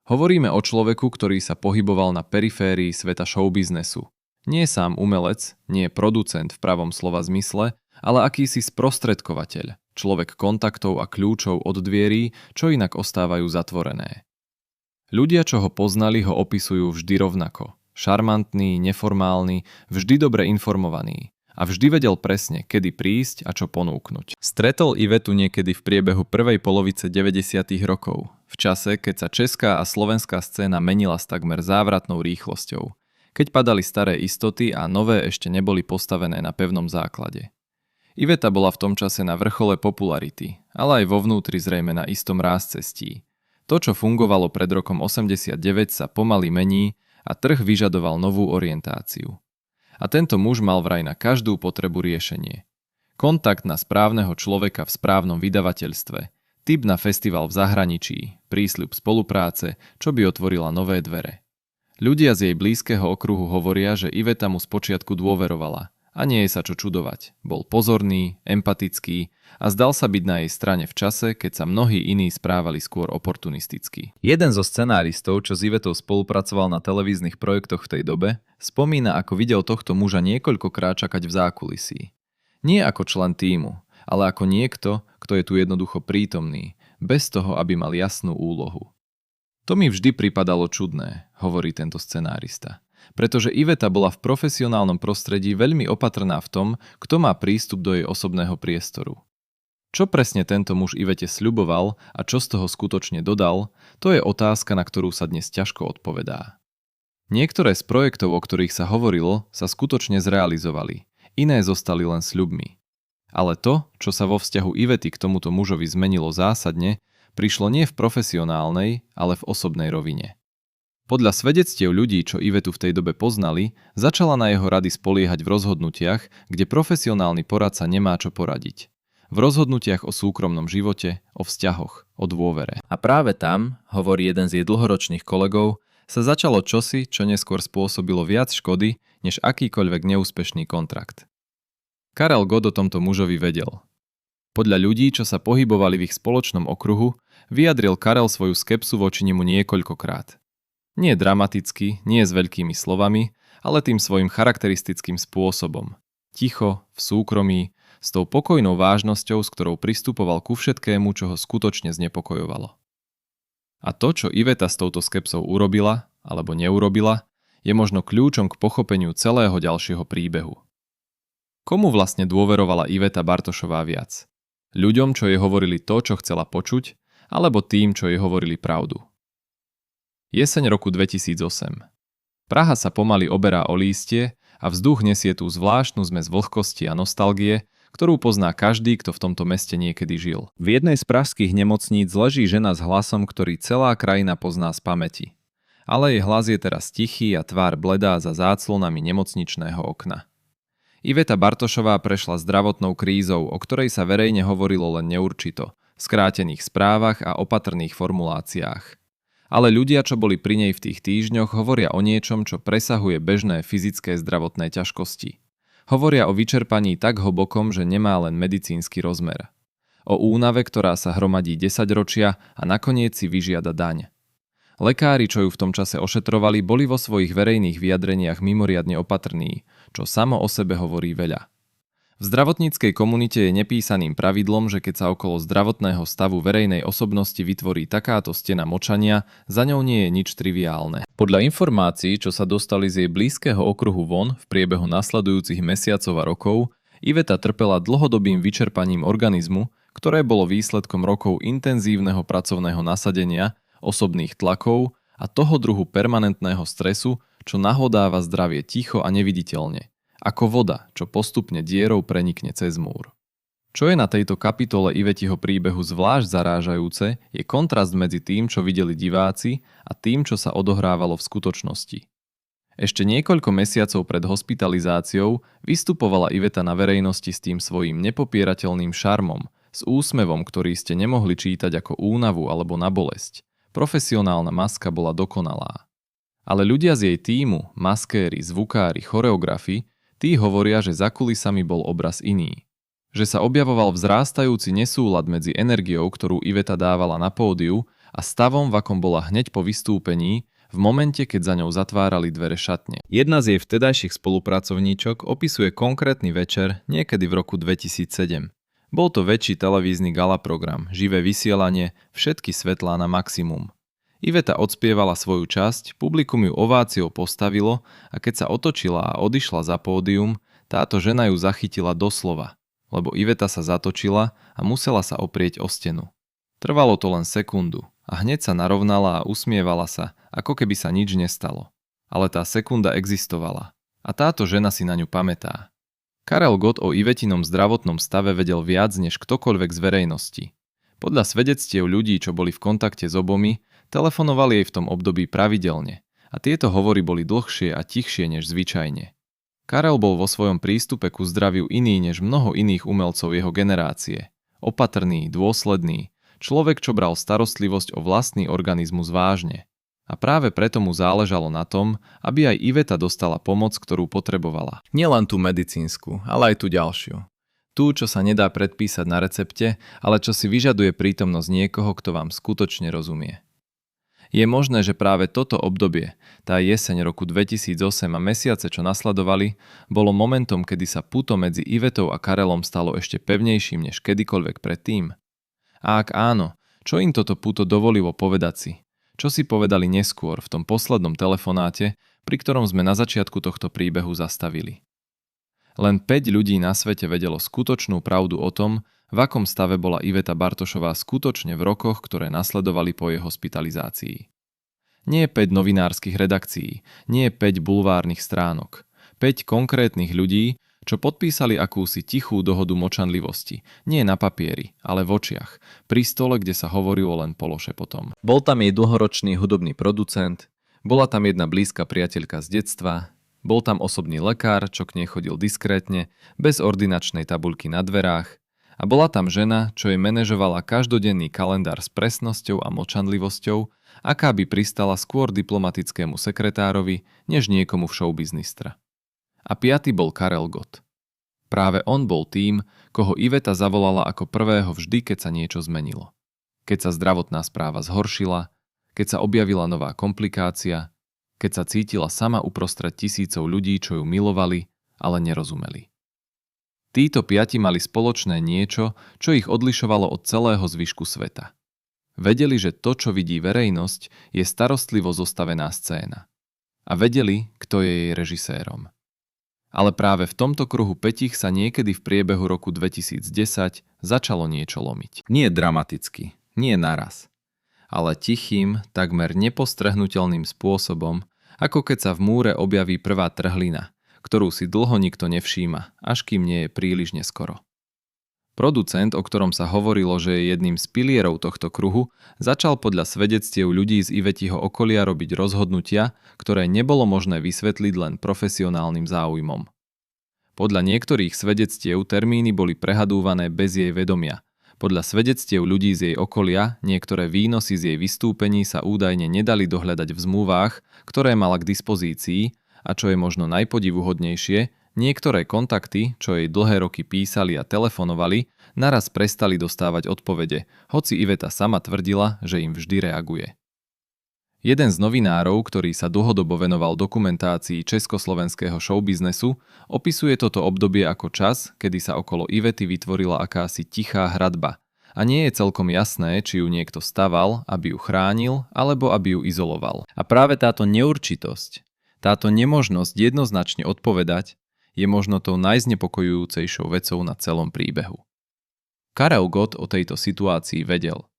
Hovoríme o človeku, ktorý sa pohyboval na periférii sveta showbiznesu. Nie sám umelec, nie producent v pravom slova zmysle, ale akýsi sprostredkovateľ, človek kontaktov a kľúčov od dvierí, čo inak ostávajú zatvorené. Ľudia, čo ho poznali, ho opisujú vždy rovnako. Šarmantný, neformálny, vždy dobre informovaný. A vždy vedel presne, kedy prísť a čo ponúknuť. Stretol Ivetu niekedy v priebehu prvej polovice 90. rokov, v čase, keď sa česká a slovenská scéna menila s takmer závratnou rýchlosťou, keď padali staré istoty a nové ešte neboli postavené na pevnom základe. Iveta bola v tom čase na vrchole popularity, ale aj vo vnútri zrejme na istom rázcestí. To, čo fungovalo pred rokom 89, sa pomaly mení a trh vyžadoval novú orientáciu. A tento muž mal vraj na každú potrebu riešenie. Kontakt na správneho človeka v správnom vydavateľstve, tip na festival v zahraničí, prísľub spolupráce, čo by otvorila nové dvere. Ľudia z jej blízkeho okruhu hovoria, že Iveta mu spočiatku dôverovala. A nie je sa čo čudovať. Bol pozorný, empatický a zdal sa byť na jej strane v čase, keď sa mnohí iní správali skôr oportunisticky. Jeden zo scenáristov, čo s Ivetou spolupracoval na televíznych projektoch v tej dobe, spomína, ako videl tohto muža niekoľkokrát čakať v zákulisí. Nie ako člen tímu, ale ako niekto, kto je tu jednoducho prítomný, bez toho, aby mal jasnú úlohu. To mi vždy pripadalo čudné, hovorí tento scenárista. Pretože Iveta bola v profesionálnom prostredí veľmi opatrná v tom, kto má prístup do jej osobného priestoru. Čo presne tento muž Ivete sľuboval a čo z toho skutočne dodal, to je otázka, na ktorú sa dnes ťažko odpovedá. Niektoré z projektov, o ktorých sa hovorilo, sa skutočne zrealizovali, iné zostali len sľubmi. Ale to, čo sa vo vzťahu Ivety k tomuto mužovi zmenilo zásadne, prišlo nie v profesionálnej, ale v osobnej rovine. Podľa svedectiev ľudí, čo Ivetu v tej dobe poznali, začala na jeho rady spoliehať v rozhodnutiach, kde profesionálny poradca nemá čo poradiť. V rozhodnutiach o súkromnom živote, o vzťahoch, o dôvere. A práve tam, hovorí jeden z jej dlhoročných kolegov, sa začalo čosi, čo neskôr spôsobilo viac škody, než akýkoľvek neúspešný kontrakt. Karel Gott o tomto mužovi vedel. Podľa ľudí, čo sa pohybovali v ich spoločnom okruhu, vyjadril Karel svoju skepsu voči nemu niekoľkokrát. Nie dramaticky, nie s veľkými slovami, ale tým svojim charakteristickým spôsobom. Ticho, v súkromí, s tou pokojnou vážnosťou, s ktorou pristupoval ku všetkému, čo ho skutočne znepokojovalo. A to, čo Iveta s touto skepsou urobila, alebo neurobila, je možno kľúčom k pochopeniu celého ďalšieho príbehu. Komu vlastne dôverovala Iveta Bartošová viac? Ľuďom, čo jej hovorili to, čo chcela počuť, alebo tým, čo jej hovorili pravdu? Jeseň roku 2008. Praha sa pomaly oberá o lístie a vzduch nesie tú zvláštnu zmes vlhkosti a nostalgie, ktorú pozná každý, kto v tomto meste niekedy žil. V jednej z pražských nemocníc leží žena s hlasom, ktorý celá krajina pozná z pamäti. Ale jej hlas je teraz tichý a tvár bledá za záclonami nemocničného okna. Iveta Bartošová prešla zdravotnou krízou, o ktorej sa verejne hovorilo len neurčito, v skrátených správach a opatrných formuláciách. Ale ľudia, čo boli pri nej v tých týždňoch, hovoria o niečom, čo presahuje bežné fyzické zdravotné ťažkosti. Hovoria o vyčerpaní tak hlbokom, že nemá len medicínsky rozmer. O únave, ktorá sa hromadí 10 ročia a nakoniec si vyžiada daň. Lekári, čo ju v tom čase ošetrovali, boli vo svojich verejných vyjadreniach mimoriadne opatrní, čo samo o sebe hovorí veľa. V zdravotníckej komunite je nepísaným pravidlom, že keď sa okolo zdravotného stavu verejnej osobnosti vytvorí takáto stena mlčania, za ňou nie je nič triviálne. Podľa informácií, čo sa dostali z jej blízkeho okruhu von v priebehu nasledujúcich mesiacov a rokov, Iveta trpela dlhodobým vyčerpaním organizmu, ktoré bolo výsledkom rokov intenzívneho pracovného nasadenia, osobných tlakov a toho druhu permanentného stresu, čo nahodáva zdravie ticho a neviditeľne, ako voda, čo postupne dierou prenikne cez múr. Čo je na tejto kapitole Ivetiho príbehu zvlášť zarážajúce, je kontrast medzi tým, čo videli diváci a tým, čo sa odohrávalo v skutočnosti. Ešte niekoľko mesiacov pred hospitalizáciou vystupovala Iveta na verejnosti s tým svojím nepopierateľným šarmom, s úsmevom, ktorý ste nemohli čítať ako únavu alebo na bolesť. Profesionálna maska bola dokonalá. Ale ľudia z jej tímu, maskéri, zvukári, choreografi, tí hovoria, že za kulisami bol obraz iný. Že sa objavoval vzrástajúci nesúlad medzi energiou, ktorú Iveta dávala na pódiu, a stavom, v akom bola hneď po vystúpení, v momente, keď za ňou zatvárali dvere šatne. Jedna z jej vtedajších spolupracovníčok opisuje konkrétny večer niekedy v roku 2007. Bol to väčší televízny gala program, živé vysielanie, všetky svetlá na maximum. Iveta odspievala svoju časť, publikum ju ováciou postavilo a keď sa otočila a odišla za pódium, táto žena ju zachytila doslova, lebo Iveta sa zatočila a musela sa oprieť o stenu. Trvalo to len sekundu a hneď sa narovnala a usmievala sa, ako keby sa nič nestalo. Ale tá sekunda existovala a táto žena si na ňu pamätá. Karel Gott o Ivetinom zdravotnom stave vedel viac než ktokoľvek z verejnosti. Podľa svedectiev ľudí, čo boli v kontakte s obomi, telefonovali jej v tom období pravidelne a tieto hovory boli dlhšie a tichšie než zvyčajne. Karel bol vo svojom prístupe ku zdraviu iný než mnoho iných umelcov jeho generácie. Opatrný, dôsledný, človek, čo bral starostlivosť o vlastný organizmus vážne. A práve preto mu záležalo na tom, aby aj Iveta dostala pomoc, ktorú potrebovala. Nielen tú medicínsku, ale aj tú ďalšiu. Tú, čo sa nedá predpísať na recepte, ale čo si vyžaduje prítomnosť niekoho, kto vám skutočne rozumie. Je možné, že práve toto obdobie, tá jeseň roku 2008 a mesiace, čo nasledovali, bolo momentom, kedy sa puto medzi Ivetou a Karelom stalo ešte pevnejším než kedykoľvek predtým. A ak áno, čo im toto puto dovolilo povedať si? Čo si povedali neskôr v tom poslednom telefonáte, pri ktorom sme na začiatku tohto príbehu zastavili. Len 5 ľudí na svete vedelo skutočnú pravdu o tom, v akom stave bola Iveta Bartošová skutočne v rokoch, ktoré nasledovali po jej hospitalizácii. Nie 5 novinárskych redakcií, nie 5 bulvárnych stránok, 5 konkrétnych ľudí, čo podpísali akúsi tichú dohodu mlčanlivosti, nie na papieri, ale v očiach, pri stole, kde sa hovorilo len pološepotom. Bol tam jej dlhoročný hudobný producent, bola tam jedna blízka priateľka z detstva, bol tam osobný lekár, čo k nej chodil diskrétne, bez ordinačnej tabuľky na dverách, a bola tam žena, čo jej manažovala každodenný kalendár s presnosťou a mlčanlivosťou, aká by pristala skôr diplomatickému sekretárovi, než niekomu v showbiznistra. A 5. bol Karel Gott. Práve on bol tým, koho Iveta zavolala ako prvého vždy, keď sa niečo zmenilo. Keď sa zdravotná správa zhoršila, keď sa objavila nová komplikácia, keď sa cítila sama uprostred tisícov ľudí, čo ju milovali, ale nerozumeli. Títo 5 mali spoločné niečo, čo ich odlišovalo od celého zvyšku sveta. Vedeli, že to, čo vidí verejnosť, je starostlivo zostavená scéna. A vedeli, kto je jej režisérom. Ale práve v tomto kruhu 5 sa niekedy v priebehu roku 2010 začalo niečo lomiť. Nie dramaticky, nie naraz, ale tichým, takmer nepostrehnuteľným spôsobom, ako keď sa v múre objaví prvá trhlina, ktorú si dlho nikto nevšíma, až kým nie je príliš neskoro. Producent, o ktorom sa hovorilo, že je jedným z pilierov tohto kruhu, začal podľa svedectiev ľudí z Ivetiho okolia robiť rozhodnutia, ktoré nebolo možné vysvetliť len profesionálnym záujmom. Podľa niektorých svedectiev termíny boli prehadúvané bez jej vedomia. Podľa svedectiev ľudí z jej okolia niektoré výnosy z jej vystúpení sa údajne nedali dohľadať v zmluvách, ktoré mala k dispozícii, a čo je možno najpodivuhodnejšie, niektoré kontakty, čo jej dlhé roky písali a telefonovali, naraz prestali dostávať odpovede, hoci Iveta sama tvrdila, že im vždy reaguje. Jeden z novinárov, ktorý sa dlhodobo venoval dokumentácii československého showbiznesu, opisuje toto obdobie ako čas, kedy sa okolo Ivety vytvorila akási tichá hradba a nie je celkom jasné, či ju niekto staval, aby ju chránil, alebo aby ju izoloval. A práve táto neurčitosť, táto nemožnosť jednoznačne odpovedať, je možno tou najznepokojujúcejšou vecou na celom príbehu. Karel Gott o tejto situácii vedel.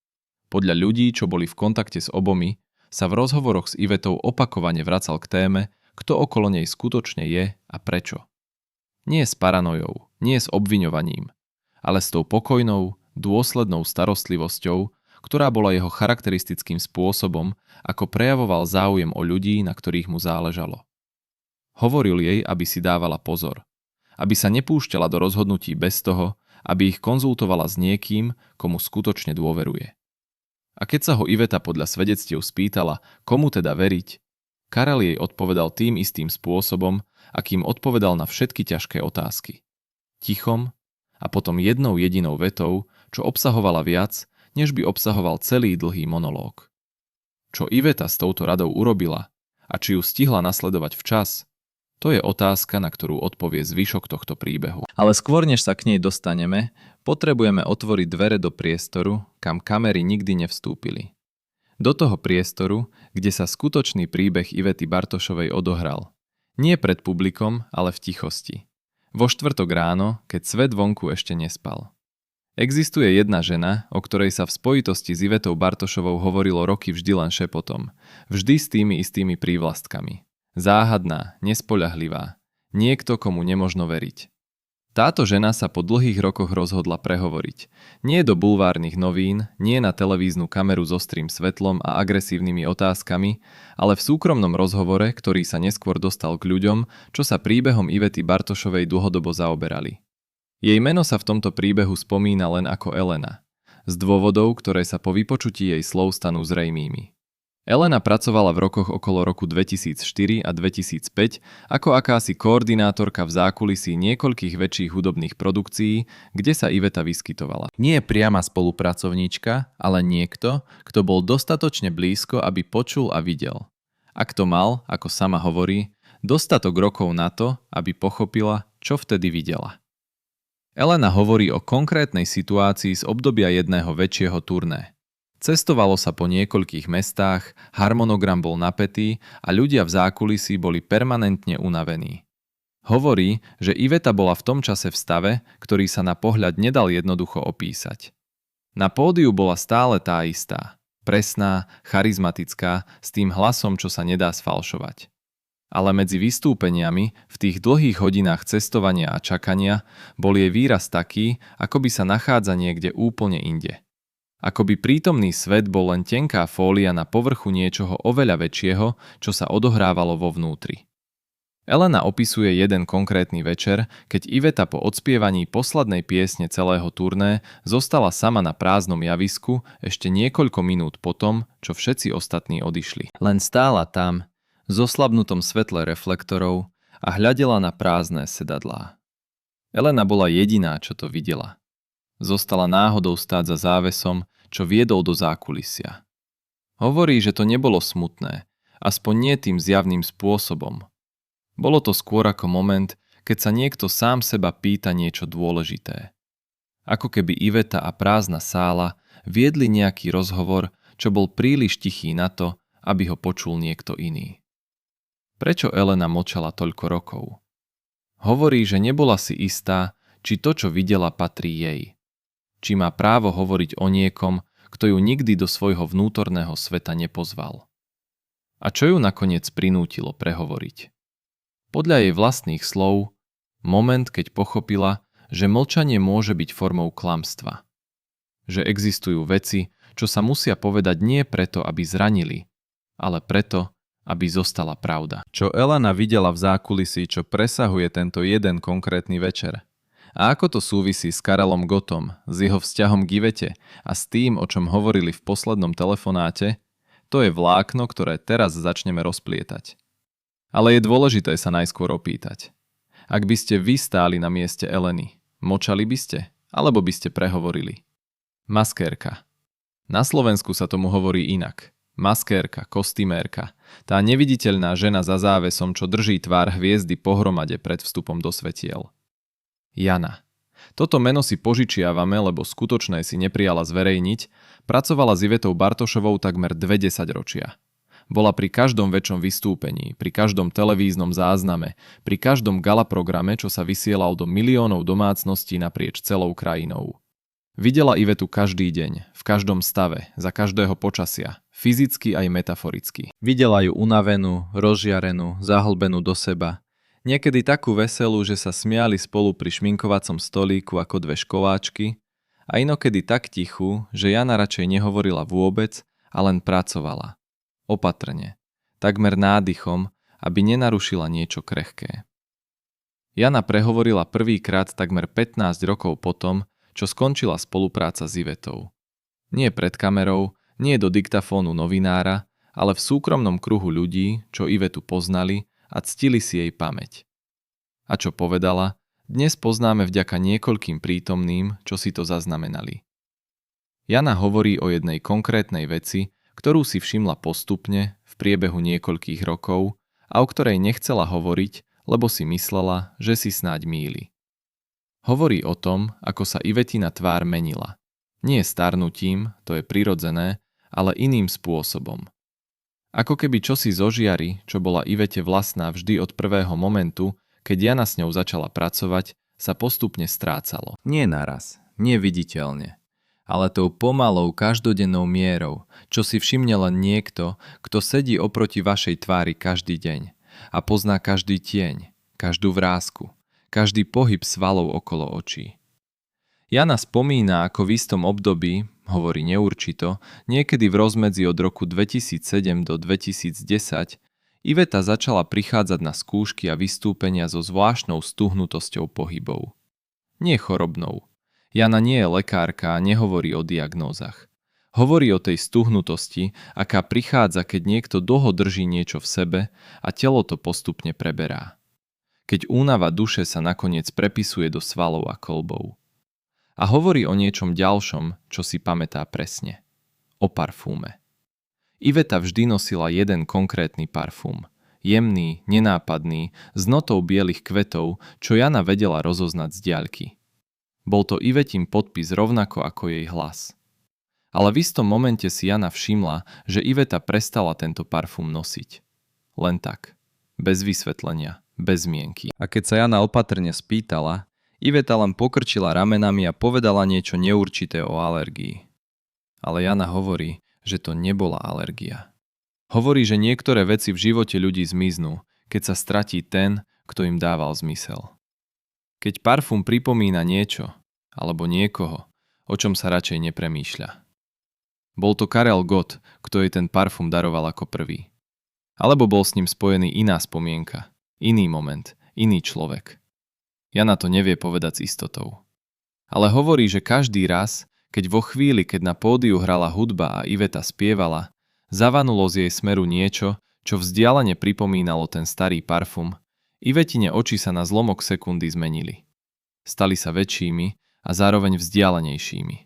Podľa ľudí, čo boli v kontakte s obomi, sa v rozhovoroch s Ivetou opakovane vracal k téme, kto okolo nej skutočne je a prečo. Nie s paranojou, nie s obviňovaním, ale s tou pokojnou, dôslednou starostlivosťou, ktorá bola jeho charakteristickým spôsobom, ako prejavoval záujem o ľudí, na ktorých mu záležalo. Hovoril jej, aby si dávala pozor, aby sa nepúšťala do rozhodnutí bez toho, aby ich konzultovala s niekým, komu skutočne dôveruje. A keď sa ho Iveta podľa svedectiev spýtala, komu teda veriť, Karel jej odpovedal tým istým spôsobom, akým odpovedal na všetky ťažké otázky. Tichom a potom jednou jedinou vetou, čo obsahovala viac, než by obsahoval celý dlhý monológ. Čo Iveta s touto radou urobila a či ju stihla nasledovať včas, to je otázka, na ktorú odpovie zvyšok tohto príbehu. Ale skôr, než sa k nej dostaneme, potrebujeme otvoriť dvere do priestoru, kam kamery nikdy nevstúpili. Do toho priestoru, kde sa skutočný príbeh Ivety Bartošovej odohral. Nie pred publikom, ale v tichosti. Vo štvrtok ráno, keď svet vonku ešte nespal. Existuje jedna žena, o ktorej sa v spojitosti s Ivetou Bartošovou hovorilo roky vždy len šepotom. Vždy s tými istými prívlastkami. Záhadná, nespoľahlivá. Niekto, komu nemožno veriť. Táto žena sa po dlhých rokoch rozhodla prehovoriť. Nie do bulvárnych novín, nie na televíznu kameru s ostrým svetlom a agresívnymi otázkami, ale v súkromnom rozhovore, ktorý sa neskôr dostal k ľuďom, čo sa príbehom Ivety Bartošovej dlhodobo zaoberali. Jej meno sa v tomto príbehu spomína len ako Elena. Z dôvodov, ktoré sa po vypočutí jej slov stanú zrejmými. Elena pracovala v rokoch okolo roku 2004 a 2005 ako akási koordinátorka v zákulisí niekoľkých väčších hudobných produkcií, kde sa Iveta vyskytovala. Nie priama spolupracovníčka, ale niekto, kto bol dostatočne blízko, aby počul a videl. A kto mal, ako sama hovorí, dostatok rokov na to, aby pochopila, čo vtedy videla. Elena hovorí o konkrétnej situácii z obdobia jedného väčšieho turné. Cestovalo sa po niekoľkých mestách, harmonogram bol napätý a ľudia v zákulisí boli permanentne unavení. Hovorí, že Iveta bola v tom čase v stave, ktorý sa na pohľad nedal jednoducho opísať. Na pódiu bola stále tá istá, presná, charizmatická, s tým hlasom, čo sa nedá sfalšovať. Ale medzi vystúpeniami, v tých dlhých hodinách cestovania a čakania, bol jej výraz taký, ako by sa nachádza niekde úplne inde. Ako by prítomný svet bol len tenká fólia na povrchu niečoho oveľa väčšieho, čo sa odohrávalo vo vnútri. Elena opisuje jeden konkrétny večer, keď Iveta po odspievaní poslednej piesne celého turné zostala sama na prázdnom javisku ešte niekoľko minút potom, čo všetci ostatní odišli. Len stála tam, v zoslabnutom svetle reflektorov a hľadela na prázdne sedadlá. Elena bola jediná, čo to videla. Zostala náhodou stáť za závesom, čo viedol do zákulisia. Hovorí, že to nebolo smutné, aspoň nie tým zjavným spôsobom. Bolo to skôr ako moment, keď sa niekto sám seba pýta niečo dôležité. Ako keby Iveta a prázdna sála viedli nejaký rozhovor, čo bol príliš tichý na to, aby ho počul niekto iný. Prečo Elena mlčala toľko rokov? Hovorí, že nebola si istá, či to, čo videla, patrí jej. Či má právo hovoriť o niekom, kto ju nikdy do svojho vnútorného sveta nepozval. A čo ju nakoniec prinútilo prehovoriť? Podľa jej vlastných slov, moment, keď pochopila, že mlčanie môže byť formou klamstva. Že existujú veci, čo sa musia povedať nie preto, aby zranili, ale preto, aby zostala pravda. Čo Elena videla v zákulisí, čo presahuje tento jeden konkrétny večer? A ako to súvisí s Karelom Gottom, s jeho vzťahom k Ivete a s tým, o čom hovorili v poslednom telefonáte, to je vlákno, ktoré teraz začneme rozplietať. Ale je dôležité sa najskôr opýtať. Ak by ste vy stáli na mieste Eleny, močali by ste, alebo by ste prehovorili? Maskérka. Na Slovensku sa tomu hovorí inak. Maskérka, kostýmérka. Tá neviditeľná žena za závesom, čo drží tvár hviezdy pohromade pred vstupom do svetiel. Jana. Toto meno si požičiavame, lebo skutočné si neprijala zverejniť, pracovala s Ivetou Bartošovou takmer 20 ročia. Bola pri každom väčšom vystúpení, pri každom televíznom zázname, pri každom galaprograme, čo sa vysielal do miliónov domácností naprieč celou krajinou. Videla Ivetu každý deň, v každom stave, za každého počasia, fyzicky aj metaforicky. Videla ju unavenú, rozžiarenú, zahlbenú do seba. Niekedy takú veselú, že sa smiali spolu pri šminkovacom stolíku ako dve školáčky, a inokedy tak tichú, že Jana radšej nehovorila vôbec a len pracovala. Opatrne, takmer nádychom, aby nenarušila niečo krehké. Jana prehovorila prvýkrát takmer 15 rokov potom, čo skončila spolupráca s Ivetou. Nie pred kamerou, nie do diktafónu novinára, ale v súkromnom kruhu ľudí, čo Ivetu poznali a ctili si jej pamäť. A čo povedala, dnes poznáme vďaka niekoľkým prítomným, čo si to zaznamenali. Jana hovorí o jednej konkrétnej veci, ktorú si všimla postupne v priebehu niekoľkých rokov a o ktorej nechcela hovoriť, lebo si myslela, že si snáď mýli. Hovorí o tom, ako sa Ivetina tvár menila. Nie starnutím, to je prirodzené, ale iným spôsobom. Ako keby čosi zo žiary, čo bola Ivete vlastná vždy od prvého momentu, keď Jana s ňou začala pracovať, sa postupne strácalo. Nie naraz, nie viditeľne, ale tou pomalou každodennou mierou, čo si všimne len niekto, kto sedí oproti vašej tvári každý deň a pozná každý tieň, každú vrásku, každý pohyb svalov okolo očí. Jana spomína, ako v istom období, hovorí neurčito, niekedy v rozmedzi od roku 2007 do 2010, Iveta začala prichádzať na skúšky a vystúpenia so zvláštnou stuhnutosťou pohybov. Nie chorobnou. Jana nie je lekárka a nehovorí o diagnózach. Hovorí o tej stuhnutosti, aká prichádza, keď niekto dlho drží niečo v sebe a telo to postupne preberá. Keď únava duše sa nakoniec prepisuje do svalov a kolbov. A hovorí o niečom ďalšom, čo si pamätá presne. O parfúme. Iveta vždy nosila jeden konkrétny parfum. Jemný, nenápadný, s notou bielých kvetov, čo Jana vedela rozoznať z diaľky. Bol to Ivetin podpis rovnako ako jej hlas. Ale v istom momente si Jana všimla, že Iveta prestala tento parfum nosiť. Len tak. Bez vysvetlenia. Bez mienky. A keď sa Jana opatrne spýtala, Iveta len pokrčila ramenami a povedala niečo neurčité o alergii. Ale Jana hovorí, že to nebola alergia. Hovorí, že niektoré veci v živote ľudí zmiznú, keď sa stratí ten, kto im dával zmysel. Keď parfum pripomína niečo, alebo niekoho, o čom sa radšej nepremýšľa. Bol to Karel Gott, kto jej ten parfum daroval ako prvý. Alebo bol s ním spojený iná spomienka, iný moment, iný človek. Jana to nevie povedať s istotou. Ale hovorí, že každý raz, keď vo chvíli, keď na pódiu hrala hudba a Iveta spievala, zavanulo z jej smeru niečo, čo vzdialene pripomínalo ten starý parfum, Ivetine oči sa na zlomok sekundy zmenili. Stali sa väčšími a zároveň vzdialenejšími.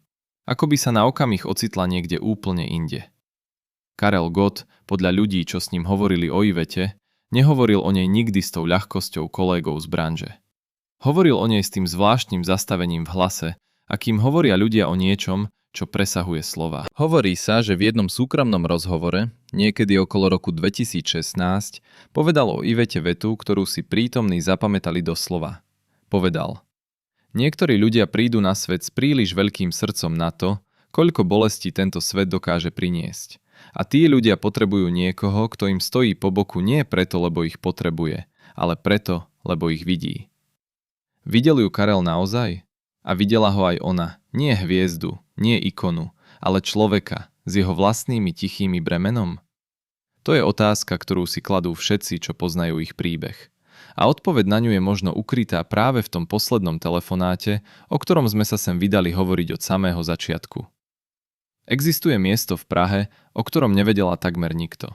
Ako by sa na okamih ocitla niekde úplne inde. Karel Gott, podľa ľudí, čo s ním hovorili o Ivete, nehovoril o nej nikdy s tou ľahkosťou kolegov z branže. Hovoril o nej s tým zvláštnym zastavením v hlase, akým hovoria ľudia o niečom, čo presahuje slova. Hovorí sa, že v jednom súkromnom rozhovore, niekedy okolo roku 2016, povedal o Ivete vetu, ktorú si prítomní zapamätali doslova. Povedal: Niektorí ľudia prídu na svet s príliš veľkým srdcom na to, koľko bolesti tento svet dokáže priniesť. A tí ľudia potrebujú niekoho, kto im stojí po boku nie preto, lebo ich potrebuje, ale preto, lebo ich vidí. Videl ju Karel naozaj? A videla ho aj ona, nie hviezdu, nie ikonu, ale človeka s jeho vlastnými tichými bremenom? To je otázka, ktorú si kladú všetci, čo poznajú ich príbeh. A odpoveď na ňu je možno ukrytá práve v tom poslednom telefonáte, o ktorom sme sa sem vydali hovoriť od samého začiatku. Existuje miesto v Prahe, o ktorom nevedela takmer nikto.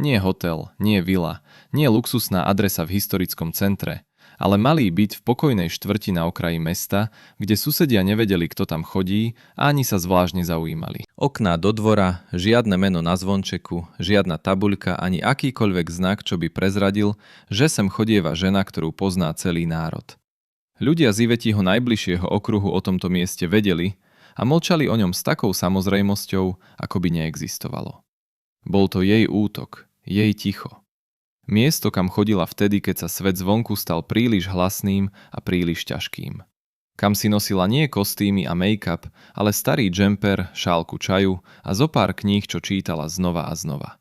Nie hotel, nie vila, nie luxusná adresa v historickom centre, ale malý byt v pokojnej štvrti na okraji mesta, kde susedia nevedeli, kto tam chodí a ani sa zvlášť nezaujímali. Okná do dvora, žiadne meno na zvončeku, žiadna tabuľka ani akýkoľvek znak, čo by prezradil, že sem chodieva žena, ktorú pozná celý národ. Ľudia z Ivetího najbližšieho okruhu o tomto mieste vedeli a mlčali o ňom s takou samozrejmosťou, ako by neexistovalo. Bol to jej útok, jej ticho. Miesto, kam chodila vtedy, keď sa svet zvonku stal príliš hlasným a príliš ťažkým. Kam si nosila nie kostýmy a make-up, ale starý džemper, šálku čaju a zopár kníh, čo čítala znova a znova.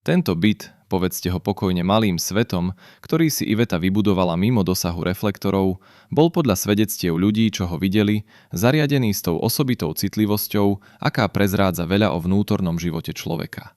Tento byt, povedzte ho pokojne malým svetom, ktorý si Iveta vybudovala mimo dosahu reflektorov, bol podľa svedectiev ľudí, čo ho videli, zariadený s tou osobitou citlivosťou, aká prezrádza veľa o vnútornom živote človeka.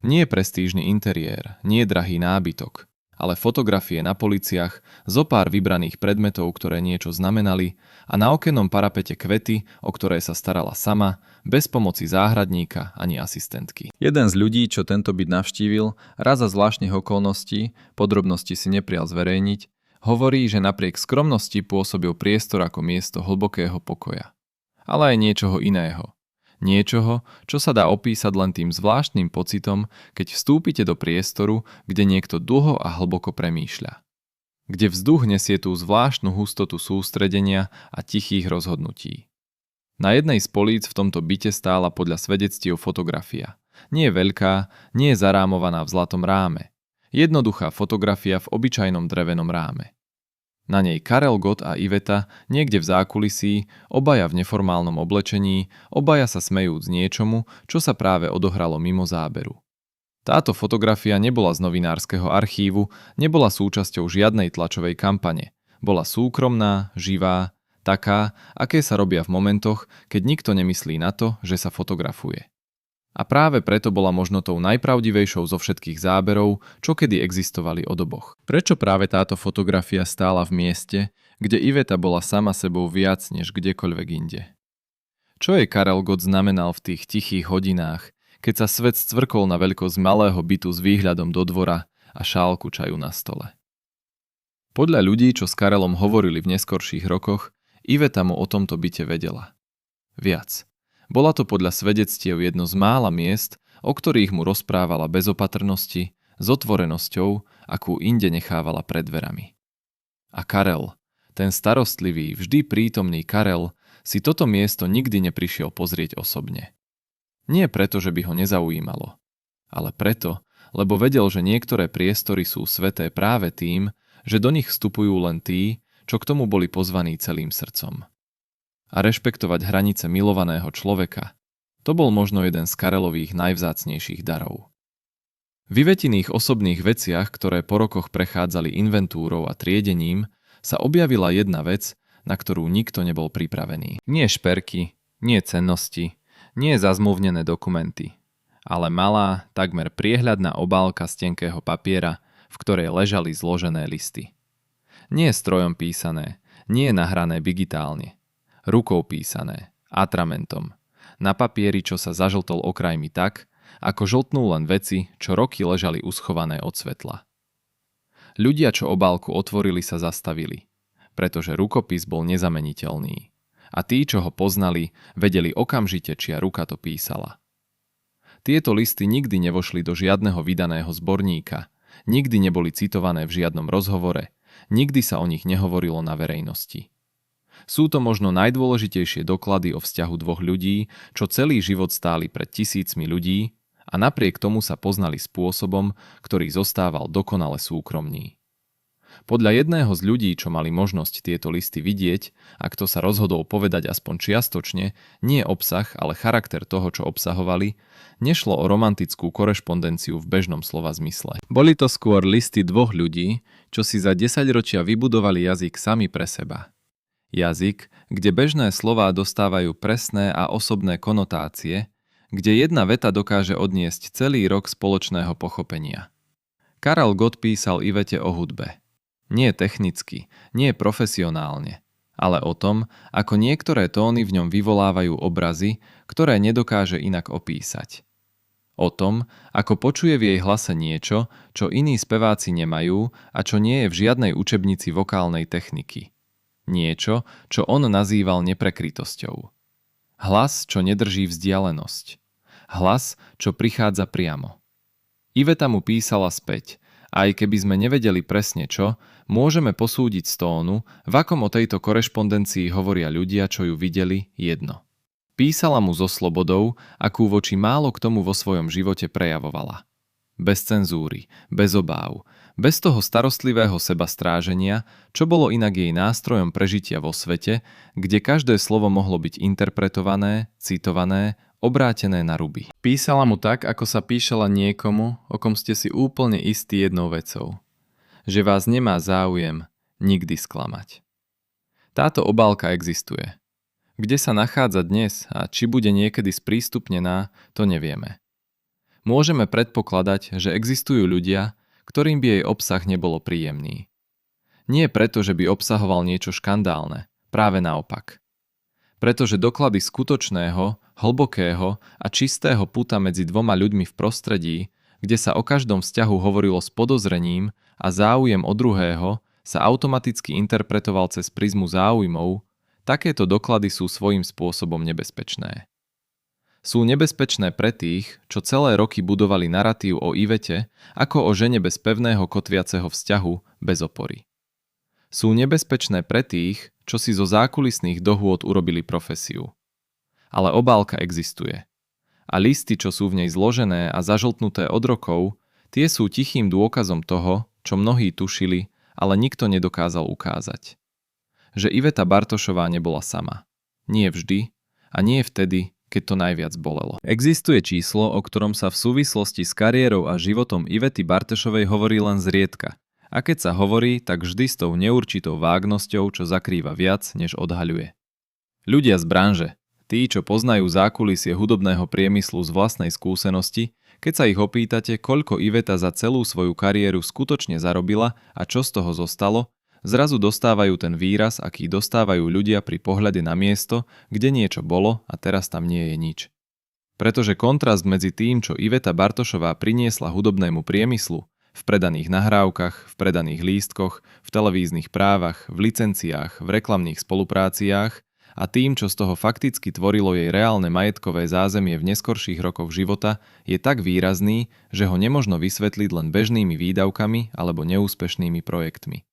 Nie prestížny interiér, nie drahý nábytok, ale fotografie na policiach, zopár vybraných predmetov, ktoré niečo znamenali a na okennom parapete kvety, o ktoré sa starala sama, bez pomoci záhradníka ani asistentky. Jeden z ľudí, čo tento byt navštívil, raz za zvláštnych okolností, podrobnosti si neprial zverejniť, hovorí, že napriek skromnosti pôsobil priestor ako miesto hlbokého pokoja. Ale aj niečoho iného. Niečoho, čo sa dá opísať len tým zvláštnym pocitom, keď vstúpite do priestoru, kde niekto dlho a hlboko premýšľa. Kde vzduch nesie tú zvláštnu hustotu sústredenia a tichých rozhodnutí. Na jednej z políc v tomto byte stála podľa svedectiev fotografia. Nie veľká, nie zarámovaná v zlatom ráme. Jednoduchá fotografia v obyčajnom drevenom ráme. Na nej Karel Gott a Iveta niekde v zákulisí, obaja v neformálnom oblečení, obaja sa smejúc niečomu, čo sa práve odohralo mimo záberu. Táto fotografia nebola z novinárskeho archívu, nebola súčasťou žiadnej tlačovej kampane. Bola súkromná, živá, taká, aké sa robia v momentoch, keď nikto nemyslí na to, že sa fotografuje. A práve preto bola možno tou najpravdivejšou zo všetkých záberov, čo kedy existovali od oboch. Prečo práve táto fotografia stála v mieste, kde Iveta bola sama sebou viac než kdekoľvek inde? Čo jej Karel Gott znamenal v tých tichých hodinách, keď sa svet scvrkol na veľkosť malého bytu s výhľadom do dvora a šálku čaju na stole? Podľa ľudí, čo s Karelom hovorili v neskorších rokoch, Iveta mu o tomto byte vedela. Viac. Bola to podľa svedectiev jedno z mála miest, o ktorých mu rozprávala bez opatrnosti, s otvorenosťou, akú inde nechávala pred dverami. A Karel, ten starostlivý, vždy prítomný Karel, si toto miesto nikdy neprišiel pozrieť osobne. Nie preto, že by ho nezaujímalo, ale preto, lebo vedel, že niektoré priestory sú sväté práve tým, že do nich vstupujú len tí, čo k tomu boli pozvaní celým srdcom. A rešpektovať hranice milovaného človeka, to bol možno jeden z Karelových najvzácnejších darov. V Ivetiných osobných veciach, ktoré po rokoch prechádzali inventúrou a triedením, sa objavila jedna vec, na ktorú nikto nebol pripravený. Nie šperky, nie cennosti, nie zazmluvnené dokumenty, ale malá, takmer priehľadná obálka z tenkého papiera, v ktorej ležali zložené listy. Nie strojom písané, nie nahrané digitálne, rukou písané, atramentom, na papieri, čo sa zažltol okrajmi tak, ako žltnú len veci, čo roky ležali uschované od svetla. Ľudia, čo obálku otvorili, sa zastavili, pretože rukopis bol nezameniteľný. A tí, čo ho poznali, vedeli okamžite, čia ruka to písala. Tieto listy nikdy nevošli do žiadneho vydaného zborníka, nikdy neboli citované v žiadnom rozhovore, nikdy sa o nich nehovorilo na verejnosti. Sú to možno najdôležitejšie doklady o vzťahu dvoch ľudí, čo celý život stáli pred tisícmi ľudí a napriek tomu sa poznali spôsobom, ktorý zostával dokonale súkromný. Podľa jedného z ľudí, čo mali možnosť tieto listy vidieť, a kto sa rozhodol povedať aspoň čiastočne, nie obsah, ale charakter toho, čo obsahovali, nešlo o romantickú korešpondenciu v bežnom slova zmysle. Boli to skôr listy dvoch ľudí, čo si za 10 ročia vybudovali jazyk sami pre seba. Jazyk, kde bežné slová dostávajú presné a osobné konotácie, kde jedna veta dokáže odniesť celý rok spoločného pochopenia. Karel Gott písal Ivete o hudbe. Nie technicky, nie profesionálne, ale o tom, ako niektoré tóny v ňom vyvolávajú obrazy, ktoré nedokáže inak opísať. O tom, ako počuje v jej hlase niečo, čo iní speváci nemajú a čo nie je v žiadnej učebnici vokálnej techniky. Niečo, čo on nazýval neprekrytosťou. Hlas, čo nedrží vzdialenosť. Hlas, čo prichádza priamo. Iveta mu písala späť, a aj keby sme nevedeli presne čo, môžeme posúdiť z tónu, v akom o tejto korešpondencii hovoria ľudia, čo ju videli, jedno. Písala mu so slobodou, akú voči málo k tomu vo svojom živote prejavovala. Bez cenzúry, bez obáv, bez toho starostlivého sebastráženia, čo bolo inak jej nástrojom prežitia vo svete, kde každé slovo mohlo byť interpretované, citované, obrátené na ruby. Písala mu tak, ako sa píšala niekomu, o kom ste si úplne istí jednou vecou. Že vás nemá záujem nikdy sklamať. Táto obálka existuje. Kde sa nachádza dnes a či bude niekedy sprístupnená, to nevieme. Môžeme predpokladať, že existujú ľudia, ktorým by jej obsah nebolo príjemný. Nie preto, že by obsahoval niečo škandálne, práve naopak. Pretože doklady skutočného, hlbokého a čistého puta medzi dvoma ľuďmi v prostredí, kde sa o každom vzťahu hovorilo s podozrením a záujem o druhého sa automaticky interpretoval cez prizmu záujmov, takéto doklady sú svojím spôsobom nebezpečné. Sú nebezpečné pre tých, čo celé roky budovali naratív o Ivete ako o žene bez pevného kotviaceho vzťahu, bez opory. Sú nebezpečné pre tých, čo si zo zákulisných dohôd urobili profesiu. Ale obálka existuje. A listy, čo sú v nej zložené a zažltnuté od rokov, tie sú tichým dôkazom toho, čo mnohí tušili, ale nikto nedokázal ukázať. Že Iveta Bartošová nebola sama. Nie vždy a nie vtedy, keď to najviac bolelo. Existuje číslo, o ktorom sa v súvislosti s kariérou a životom Ivety Bartošovej hovorí len zriedka. A keď sa hovorí, tak vždy s tou neurčitou vágnosťou, čo zakrýva viac, než odhaľuje. Ľudia z branže, tí, čo poznajú zákulisie hudobného priemyslu z vlastnej skúsenosti, keď sa ich opýtate, koľko Iveta za celú svoju kariéru skutočne zarobila a čo z toho zostalo, zrazu dostávajú ten výraz, aký dostávajú ľudia pri pohľade na miesto, kde niečo bolo a teraz tam nie je nič. Pretože kontrast medzi tým, čo Iveta Bartošová priniesla hudobnému priemyslu, v predaných nahrávkach, v predaných lístkoch, v televíznych právach, v licenciách, v reklamných spolupráciách a tým, čo z toho fakticky tvorilo jej reálne majetkové zázemie v neskorších rokoch života, je tak výrazný, že ho nemožno vysvetliť len bežnými výdavkami alebo neúspešnými projektmi.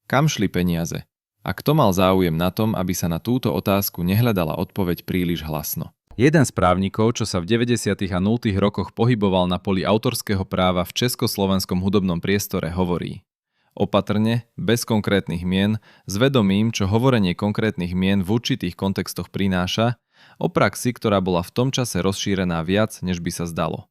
Kam šli peniaze? A kto mal záujem na tom, aby sa na túto otázku nehľadala odpoveď príliš hlasno? Jeden z právnikov, čo sa v 90. a 0. rokoch pohyboval na poli autorského práva v československom hudobnom priestore, hovorí: opatrne, bez konkrétnych mien, s vedomím, čo hovorenie konkrétnych mien v určitých kontextoch prináša, o praxi, ktorá bola v tom čase rozšírená viac, než by sa zdalo.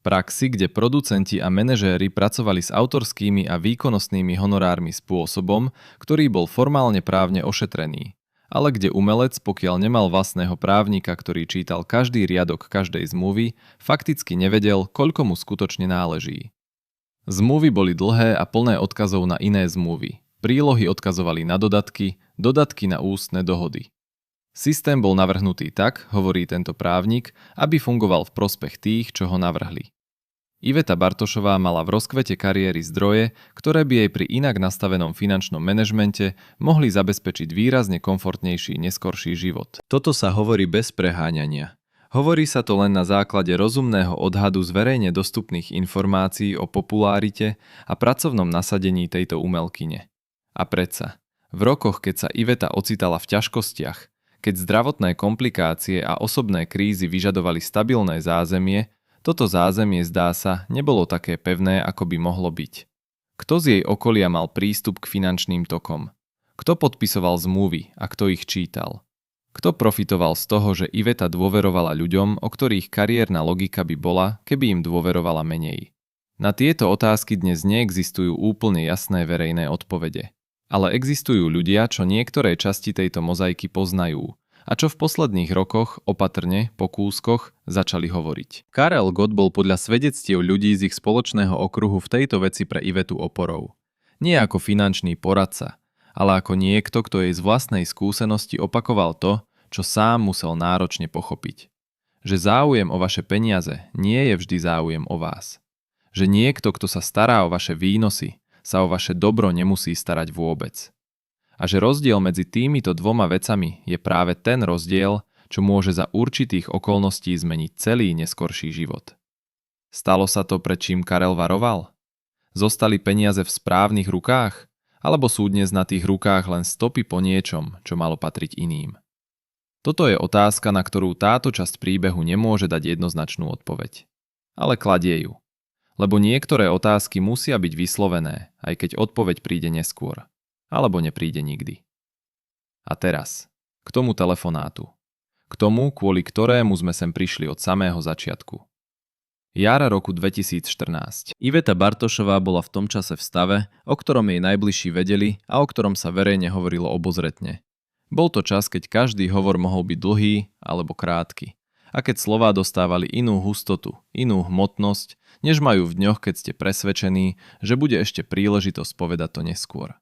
Praxi, kde producenti a manažéri pracovali s autorskými a výkonnostnými honorármi spôsobom, ktorý bol formálne právne ošetrený, ale kde umelec, pokiaľ nemal vlastného právnika, ktorý čítal každý riadok každej zmluvy, fakticky nevedel, koľko mu skutočne náleží. Zmluvy boli dlhé a plné odkazov na iné zmluvy. Prílohy odkazovali na dodatky, dodatky na ústne dohody. Systém bol navrhnutý tak, hovorí tento právnik, aby fungoval v prospech tých, čo ho navrhli. Iveta Bartošová mala v rozkvete kariéry zdroje, ktoré by jej pri inak nastavenom finančnom manažmente mohli zabezpečiť výrazne komfortnejší neskorší život. Toto sa hovorí bez preháňania. Hovorí sa to len na základe rozumného odhadu z verejne dostupných informácií o populárite a pracovnom nasadení tejto umelkyne. A predsa, v rokoch, keď sa Iveta ocitala v ťažkostiach, keď zdravotné komplikácie a osobné krízy vyžadovali stabilné zázemie, toto zázemie, zdá sa, nebolo také pevné, ako by mohlo byť. Kto z jej okolia mal prístup k finančným tokom? Kto podpisoval zmluvy a kto ich čítal? Kto profitoval z toho, že Iveta dôverovala ľuďom, o ktorých kariérna logika by bola, keby im dôverovala menej? Na tieto otázky dnes neexistujú úplne jasné verejné odpovede. Ale existujú ľudia, čo niektoré časti tejto mozaiky poznajú a čo v posledných rokoch opatrne, po kúskoch, začali hovoriť. Karel Gott bol podľa svedectiev ľudí z ich spoločného okruhu v tejto veci pre Ivetu oporou. Nie ako finančný poradca, ale ako niekto, kto jej z vlastnej skúsenosti opakoval to, čo sám musel náročne pochopiť. Že záujem o vaše peniaze nie je vždy záujem o vás. Že niekto, kto sa stará o vaše výnosy, sa o vaše dobro nemusí starať vôbec. A že rozdiel medzi týmito dvoma vecami je práve ten rozdiel, čo môže za určitých okolností zmeniť celý neskorší život. Stalo sa to, pred čím Karel varoval? Zostali peniaze v správnych rukách? Alebo sú dnes na tých rukách len stopy po niečom, čo malo patriť iným? Toto je otázka, na ktorú táto časť príbehu nemôže dať jednoznačnú odpoveď. Ale kladie ju. Lebo niektoré otázky musia byť vyslovené, aj keď odpoveď príde neskôr. Alebo nepríde nikdy. A teraz, k tomu telefonátu. K tomu, kvôli ktorému sme sem prišli od samého začiatku. Jar roku 2014. Iveta Bartošová bola v tom čase v stave, o ktorom jej najbližší vedeli a o ktorom sa verejne hovorilo obozretne. Bol to čas, keď každý hovor mohol byť dlhý alebo krátky. A keď slová dostávali inú hustotu, inú hmotnosť, než majú v dňoch, keď ste presvedčení, že bude ešte príležitosť povedať to neskôr.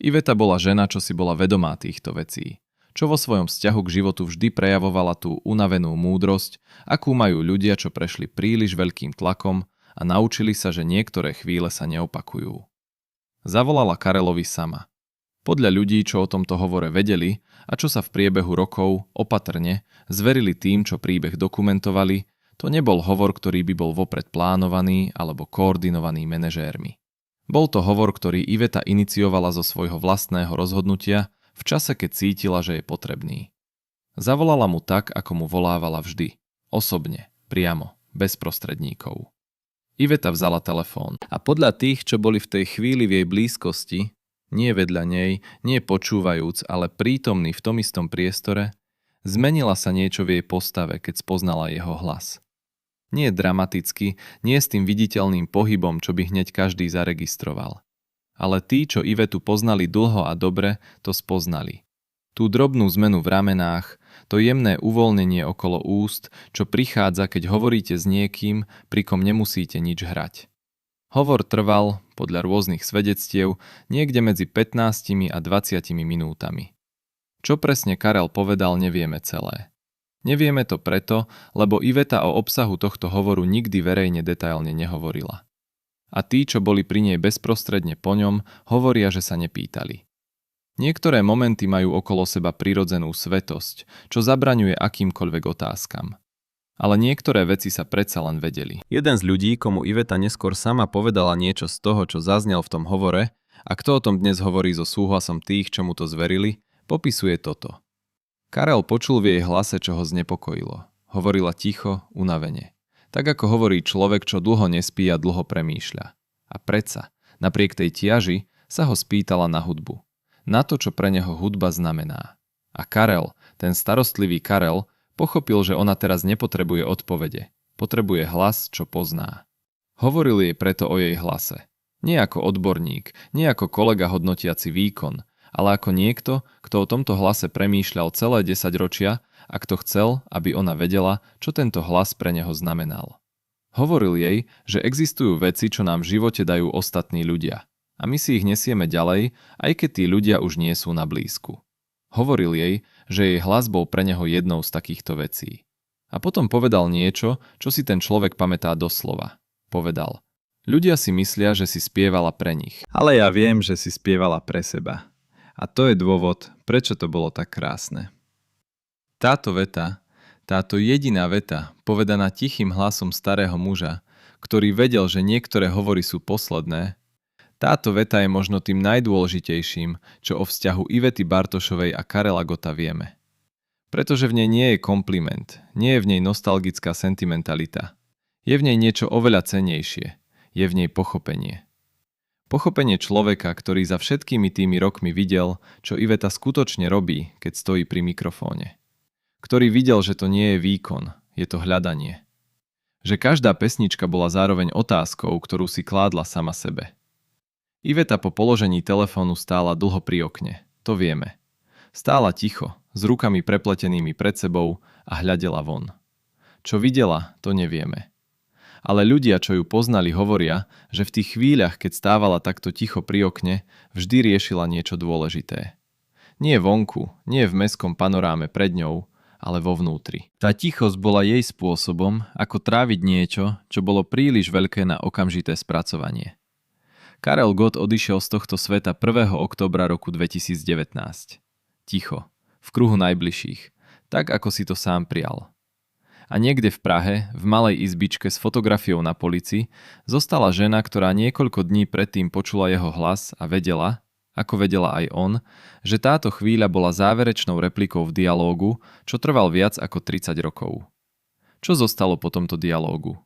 Iveta bola žena, čo si bola vedomá týchto vecí, čo vo svojom vzťahu k životu vždy prejavovala tú unavenú múdrosť, akú majú ľudia, čo prešli príliš veľkým tlakom a naučili sa, že niektoré chvíle sa neopakujú. Zavolala Karelovi sama. Podľa ľudí, čo o tomto hovore vedeli a čo sa v priebehu rokov opatrne zverili tým, čo príbeh dokumentovali, to nebol hovor, ktorý by bol vopred plánovaný alebo koordinovaný manažérmi. Bol to hovor, ktorý Iveta iniciovala zo svojho vlastného rozhodnutia v čase, keď cítila, že je potrebný. Zavolala mu tak, ako mu volávala vždy. Osobne, priamo, bez prostredníkov. Iveta vzala telefón. A podľa tých, čo boli v tej chvíli v jej blízkosti, nie vedľa nej, nie počúvajúc, ale prítomný v tom istom priestore, zmenila sa niečo v jej postave, keď spoznala jeho hlas. Nie dramaticky, nie s tým viditeľným pohybom, čo by hneď každý zaregistroval. Ale tí, čo Ivetu poznali dlho a dobre, to spoznali. Tú drobnú zmenu v ramenách, to jemné uvoľnenie okolo úst, čo prichádza, keď hovoríte s niekým, pri kom nemusíte nič hrať. Hovor trval, podľa rôznych svedectiev, niekde medzi 15 a 20 minútami. Čo presne Karel povedal, nevieme celé. Nevieme to preto, lebo Iveta o obsahu tohto hovoru nikdy verejne detailne nehovorila. A tí, čo boli pri nej bezprostredne po ňom, hovoria, že sa nepýtali. Niektoré momenty majú okolo seba prirodzenú svetosť, čo zabraňuje akýmkoľvek otázkam. Ale niektoré veci sa predsa len vedeli. Jeden z ľudí, komu Iveta neskôr sama povedala niečo z toho, čo zaznel v tom hovore, a kto o tom dnes hovorí so súhlasom tých, čo mu to zverili, popisuje toto. Karel počul v jej hlase, čo ho znepokojilo. Hovorila ticho, unavene. Tak ako hovorí človek, čo dlho nespí a dlho premýšľa. A predsa, napriek tej tiaži, sa ho spýtala na hudbu. Na to, čo pre neho hudba znamená. A Karel, ten starostlivý Karel, pochopil, že ona teraz nepotrebuje odpovede. Potrebuje hlas, čo pozná. Hovoril jej preto o jej hlase. Nie ako odborník, nie ako kolega hodnotiaci výkon, ale ako niekto, kto o tomto hlase premýšľal celé 10 ročia a kto chcel, aby ona vedela, čo tento hlas pre neho znamenal. Hovoril jej, že existujú veci, čo nám v živote dajú ostatní ľudia. A my si ich nesieme ďalej, aj keď tí ľudia už nie sú na blízku. Hovoril jej, že jej hlas bol pre neho jednou z takýchto vecí. A potom povedal niečo, čo si ten človek pamätá doslova. Povedal: ľudia si myslia, že si spievala pre nich. Ale ja viem, že si spievala pre seba. A to je dôvod, prečo to bolo tak krásne. Táto veta, táto jediná veta, povedaná tichým hlasom starého muža, ktorý vedel, že niektoré hovory sú posledné, táto veta je možno tým najdôležitejším, čo o vzťahu Ivety Bartošovej a Karela Gotta vieme. Pretože v nej nie je kompliment, nie je v nej nostalgická sentimentalita. Je v nej niečo oveľa cennejšie, je v nej pochopenie. Pochopenie človeka, ktorý za všetkými tými rokmi videl, čo Iveta skutočne robí, keď stojí pri mikrofóne. Ktorý videl, že to nie je výkon, je to hľadanie. Že každá pesnička bola zároveň otázkou, ktorú si kládla sama sebe. Iveta po položení telefónu stála dlho pri okne, to vieme. Stála ticho, s rukami prepletenými pred sebou a hľadela von. Čo videla, to nevieme. Ale ľudia, čo ju poznali, hovoria, že v tých chvíľach, keď stávala takto ticho pri okne, vždy riešila niečo dôležité. Nie vonku, nie v mestskom panoráme pred ňou, ale vo vnútri. Tá tichosť bola jej spôsobom, ako tráviť niečo, čo bolo príliš veľké na okamžité spracovanie. Karel Gott odišiel z tohto sveta 1. októbra roku 2019. Ticho, v kruhu najbližších, tak ako si to sám prijal. A niekde v Prahe, v malej izbičke s fotografiou na polici, zostala žena, ktorá niekoľko dní predtým počula jeho hlas a vedela, ako vedela aj on, že táto chvíľa bola záverečnou replikou v dialógu, čo trval viac ako 30 rokov. Čo zostalo po tomto dialógu?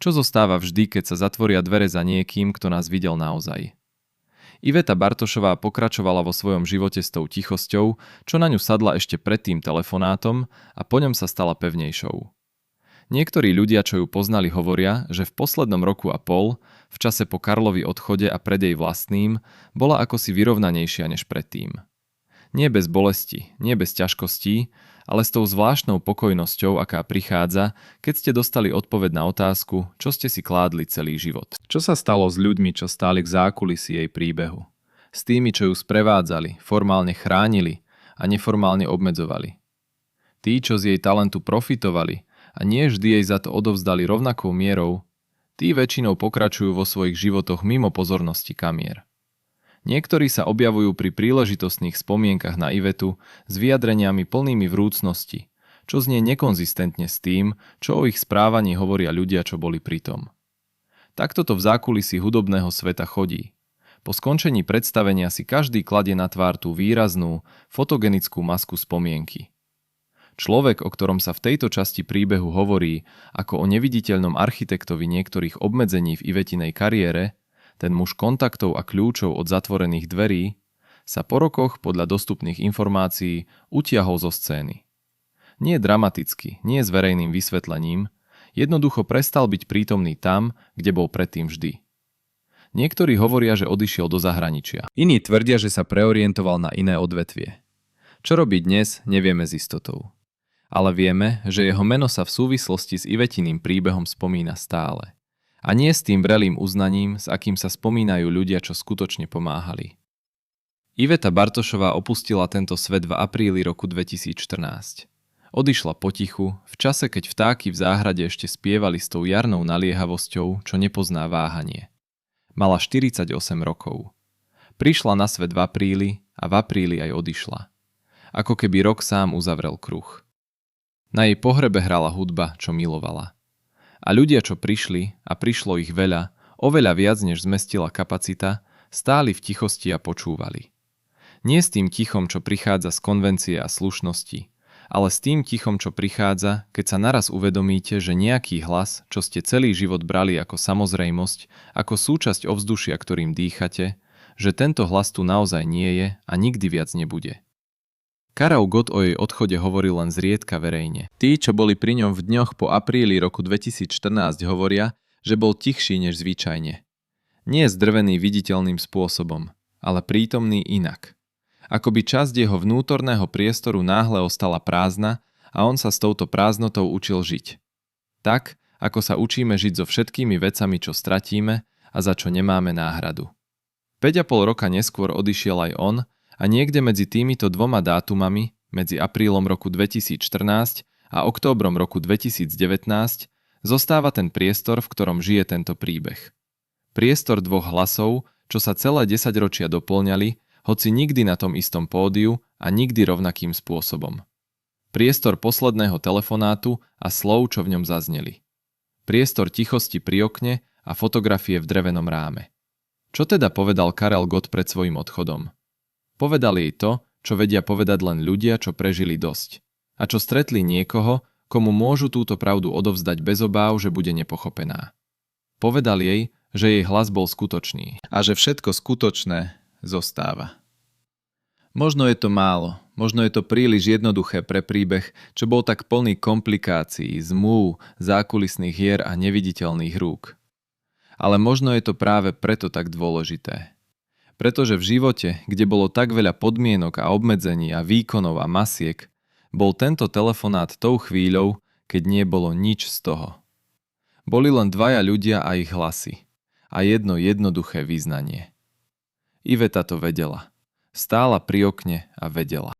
Čo zostáva vždy, keď sa zatvoria dvere za niekým, kto nás videl naozaj? Iveta Bartošová pokračovala vo svojom živote s tou tichosťou, čo na ňu sadla ešte pred tým telefonátom a po ňom sa stala pevnejšou. Niektorí ľudia, čo ju poznali, hovoria, že v poslednom roku a pol, v čase po Karlovi odchode a pred jej vlastným, bola akosi vyrovnanejšia než predtým. Nie bez bolesti, nie bez ťažkostí, ale s tou zvláštnou pokojnosťou, aká prichádza, keď ste dostali odpoveď na otázku, čo ste si kládli celý život. Čo sa stalo s ľuďmi, čo stáli k zákulisí jej príbehu? S tými, čo ju sprevádzali, formálne chránili a neformálne obmedzovali. Tí, čo z jej talentu profitovali, a nie vždy jej za to odovzdali rovnakou mierou, tí väčšinou pokračujú vo svojich životoch mimo pozornosti kamier. Niektorí sa objavujú pri príležitostných spomienkach na Ivetu s vyjadreniami plnými vrúcnosti, čo znie nekonzistentne s tým, čo o ich správaní hovoria ľudia, čo boli pritom. Takto to v zákulisí hudobného sveta chodí. Po skončení predstavenia si každý kladie na tvár tú výraznú, fotogenickú masku spomienky. Človek, o ktorom sa v tejto časti príbehu hovorí ako o neviditeľnom architektovi niektorých obmedzení v Ivetinej kariére, ten muž kontaktov a kľúčov od zatvorených dverí, sa po rokoch podľa dostupných informácií utiahol zo scény. Nie dramaticky, nie s verejným vysvetlením, jednoducho prestal byť prítomný tam, kde bol predtým vždy. Niektorí hovoria, že odišiel do zahraničia. Iní tvrdia, že sa preorientoval na iné odvetvie. Čo robí dnes, nevieme s istotou. Ale vieme, že jeho meno sa v súvislosti s Ivetiným príbehom spomína stále. A nie s tým vrelým uznaním, s akým sa spomínajú ľudia, čo skutočne pomáhali. Iveta Bartošová opustila tento svet v apríli roku 2014. Odišla potichu, v čase, keď vtáky v záhrade ešte spievali s tou jarnou naliehavosťou, čo nepozná váhanie. Mala 48 rokov. Prišla na svet v apríli a v apríli aj odišla. Ako keby rok sám uzavrel kruh. Na jej pohrebe hrala hudba, čo milovala. A ľudia, čo prišli, a prišlo ich veľa, oveľa viac, než zmestila kapacita, stáli v tichosti a počúvali. Nie s tým tichom, čo prichádza z konvencie a slušnosti, ale s tým tichom, čo prichádza, keď sa naraz uvedomíte, že nejaký hlas, čo ste celý život brali ako samozrejmosť, ako súčasť ovzdušia, ktorým dýchate, že tento hlas tu naozaj nie je a nikdy viac nebude. Karel Gott o jej odchode hovoril len zriedka verejne. Tí, čo boli pri ňom v dňoch po apríli roku 2014, hovoria, že bol tichší než zvyčajne. Nie zdrvený viditeľným spôsobom, ale prítomný inak. Akoby časť jeho vnútorného priestoru náhle ostala prázdna a on sa s touto prázdnotou učil žiť. Tak, ako sa učíme žiť so všetkými vecami, čo stratíme a za čo nemáme náhradu. 5,5 roka neskôr odišiel aj on, a niekde medzi týmito dvoma dátumami, medzi aprílom roku 2014 a októbrom roku 2019, zostáva ten priestor, v ktorom žije tento príbeh. Priestor dvoch hlasov, čo sa celé 10 ročia doplňali, hoci nikdy na tom istom pódiu a nikdy rovnakým spôsobom. Priestor posledného telefonátu a slov, čo v ňom zazneli. Priestor tichosti pri okne a fotografie v drevenom ráme. Čo teda povedal Karel Gott pred svojím odchodom? Povedal jej to, čo vedia povedať len ľudia, čo prežili dosť. A čo stretli niekoho, komu môžu túto pravdu odovzdať bez obáv, že bude nepochopená. Povedal jej, že jej hlas bol skutočný a že všetko skutočné zostáva. Možno je to málo, možno je to príliš jednoduché pre príbeh, čo bol tak plný komplikácií, zmluv, zákulisných hier a neviditeľných rúk. Ale možno je to práve preto tak dôležité. Pretože v živote, kde bolo tak veľa podmienok a obmedzení a výkonov a masiek, bol tento telefonát tou chvíľou, keď nie bolo nič z toho. Boli len dvaja ľudia a ich hlasy. A jedno jednoduché vyznanie. Iveta to vedela. Stála pri okne a vedela.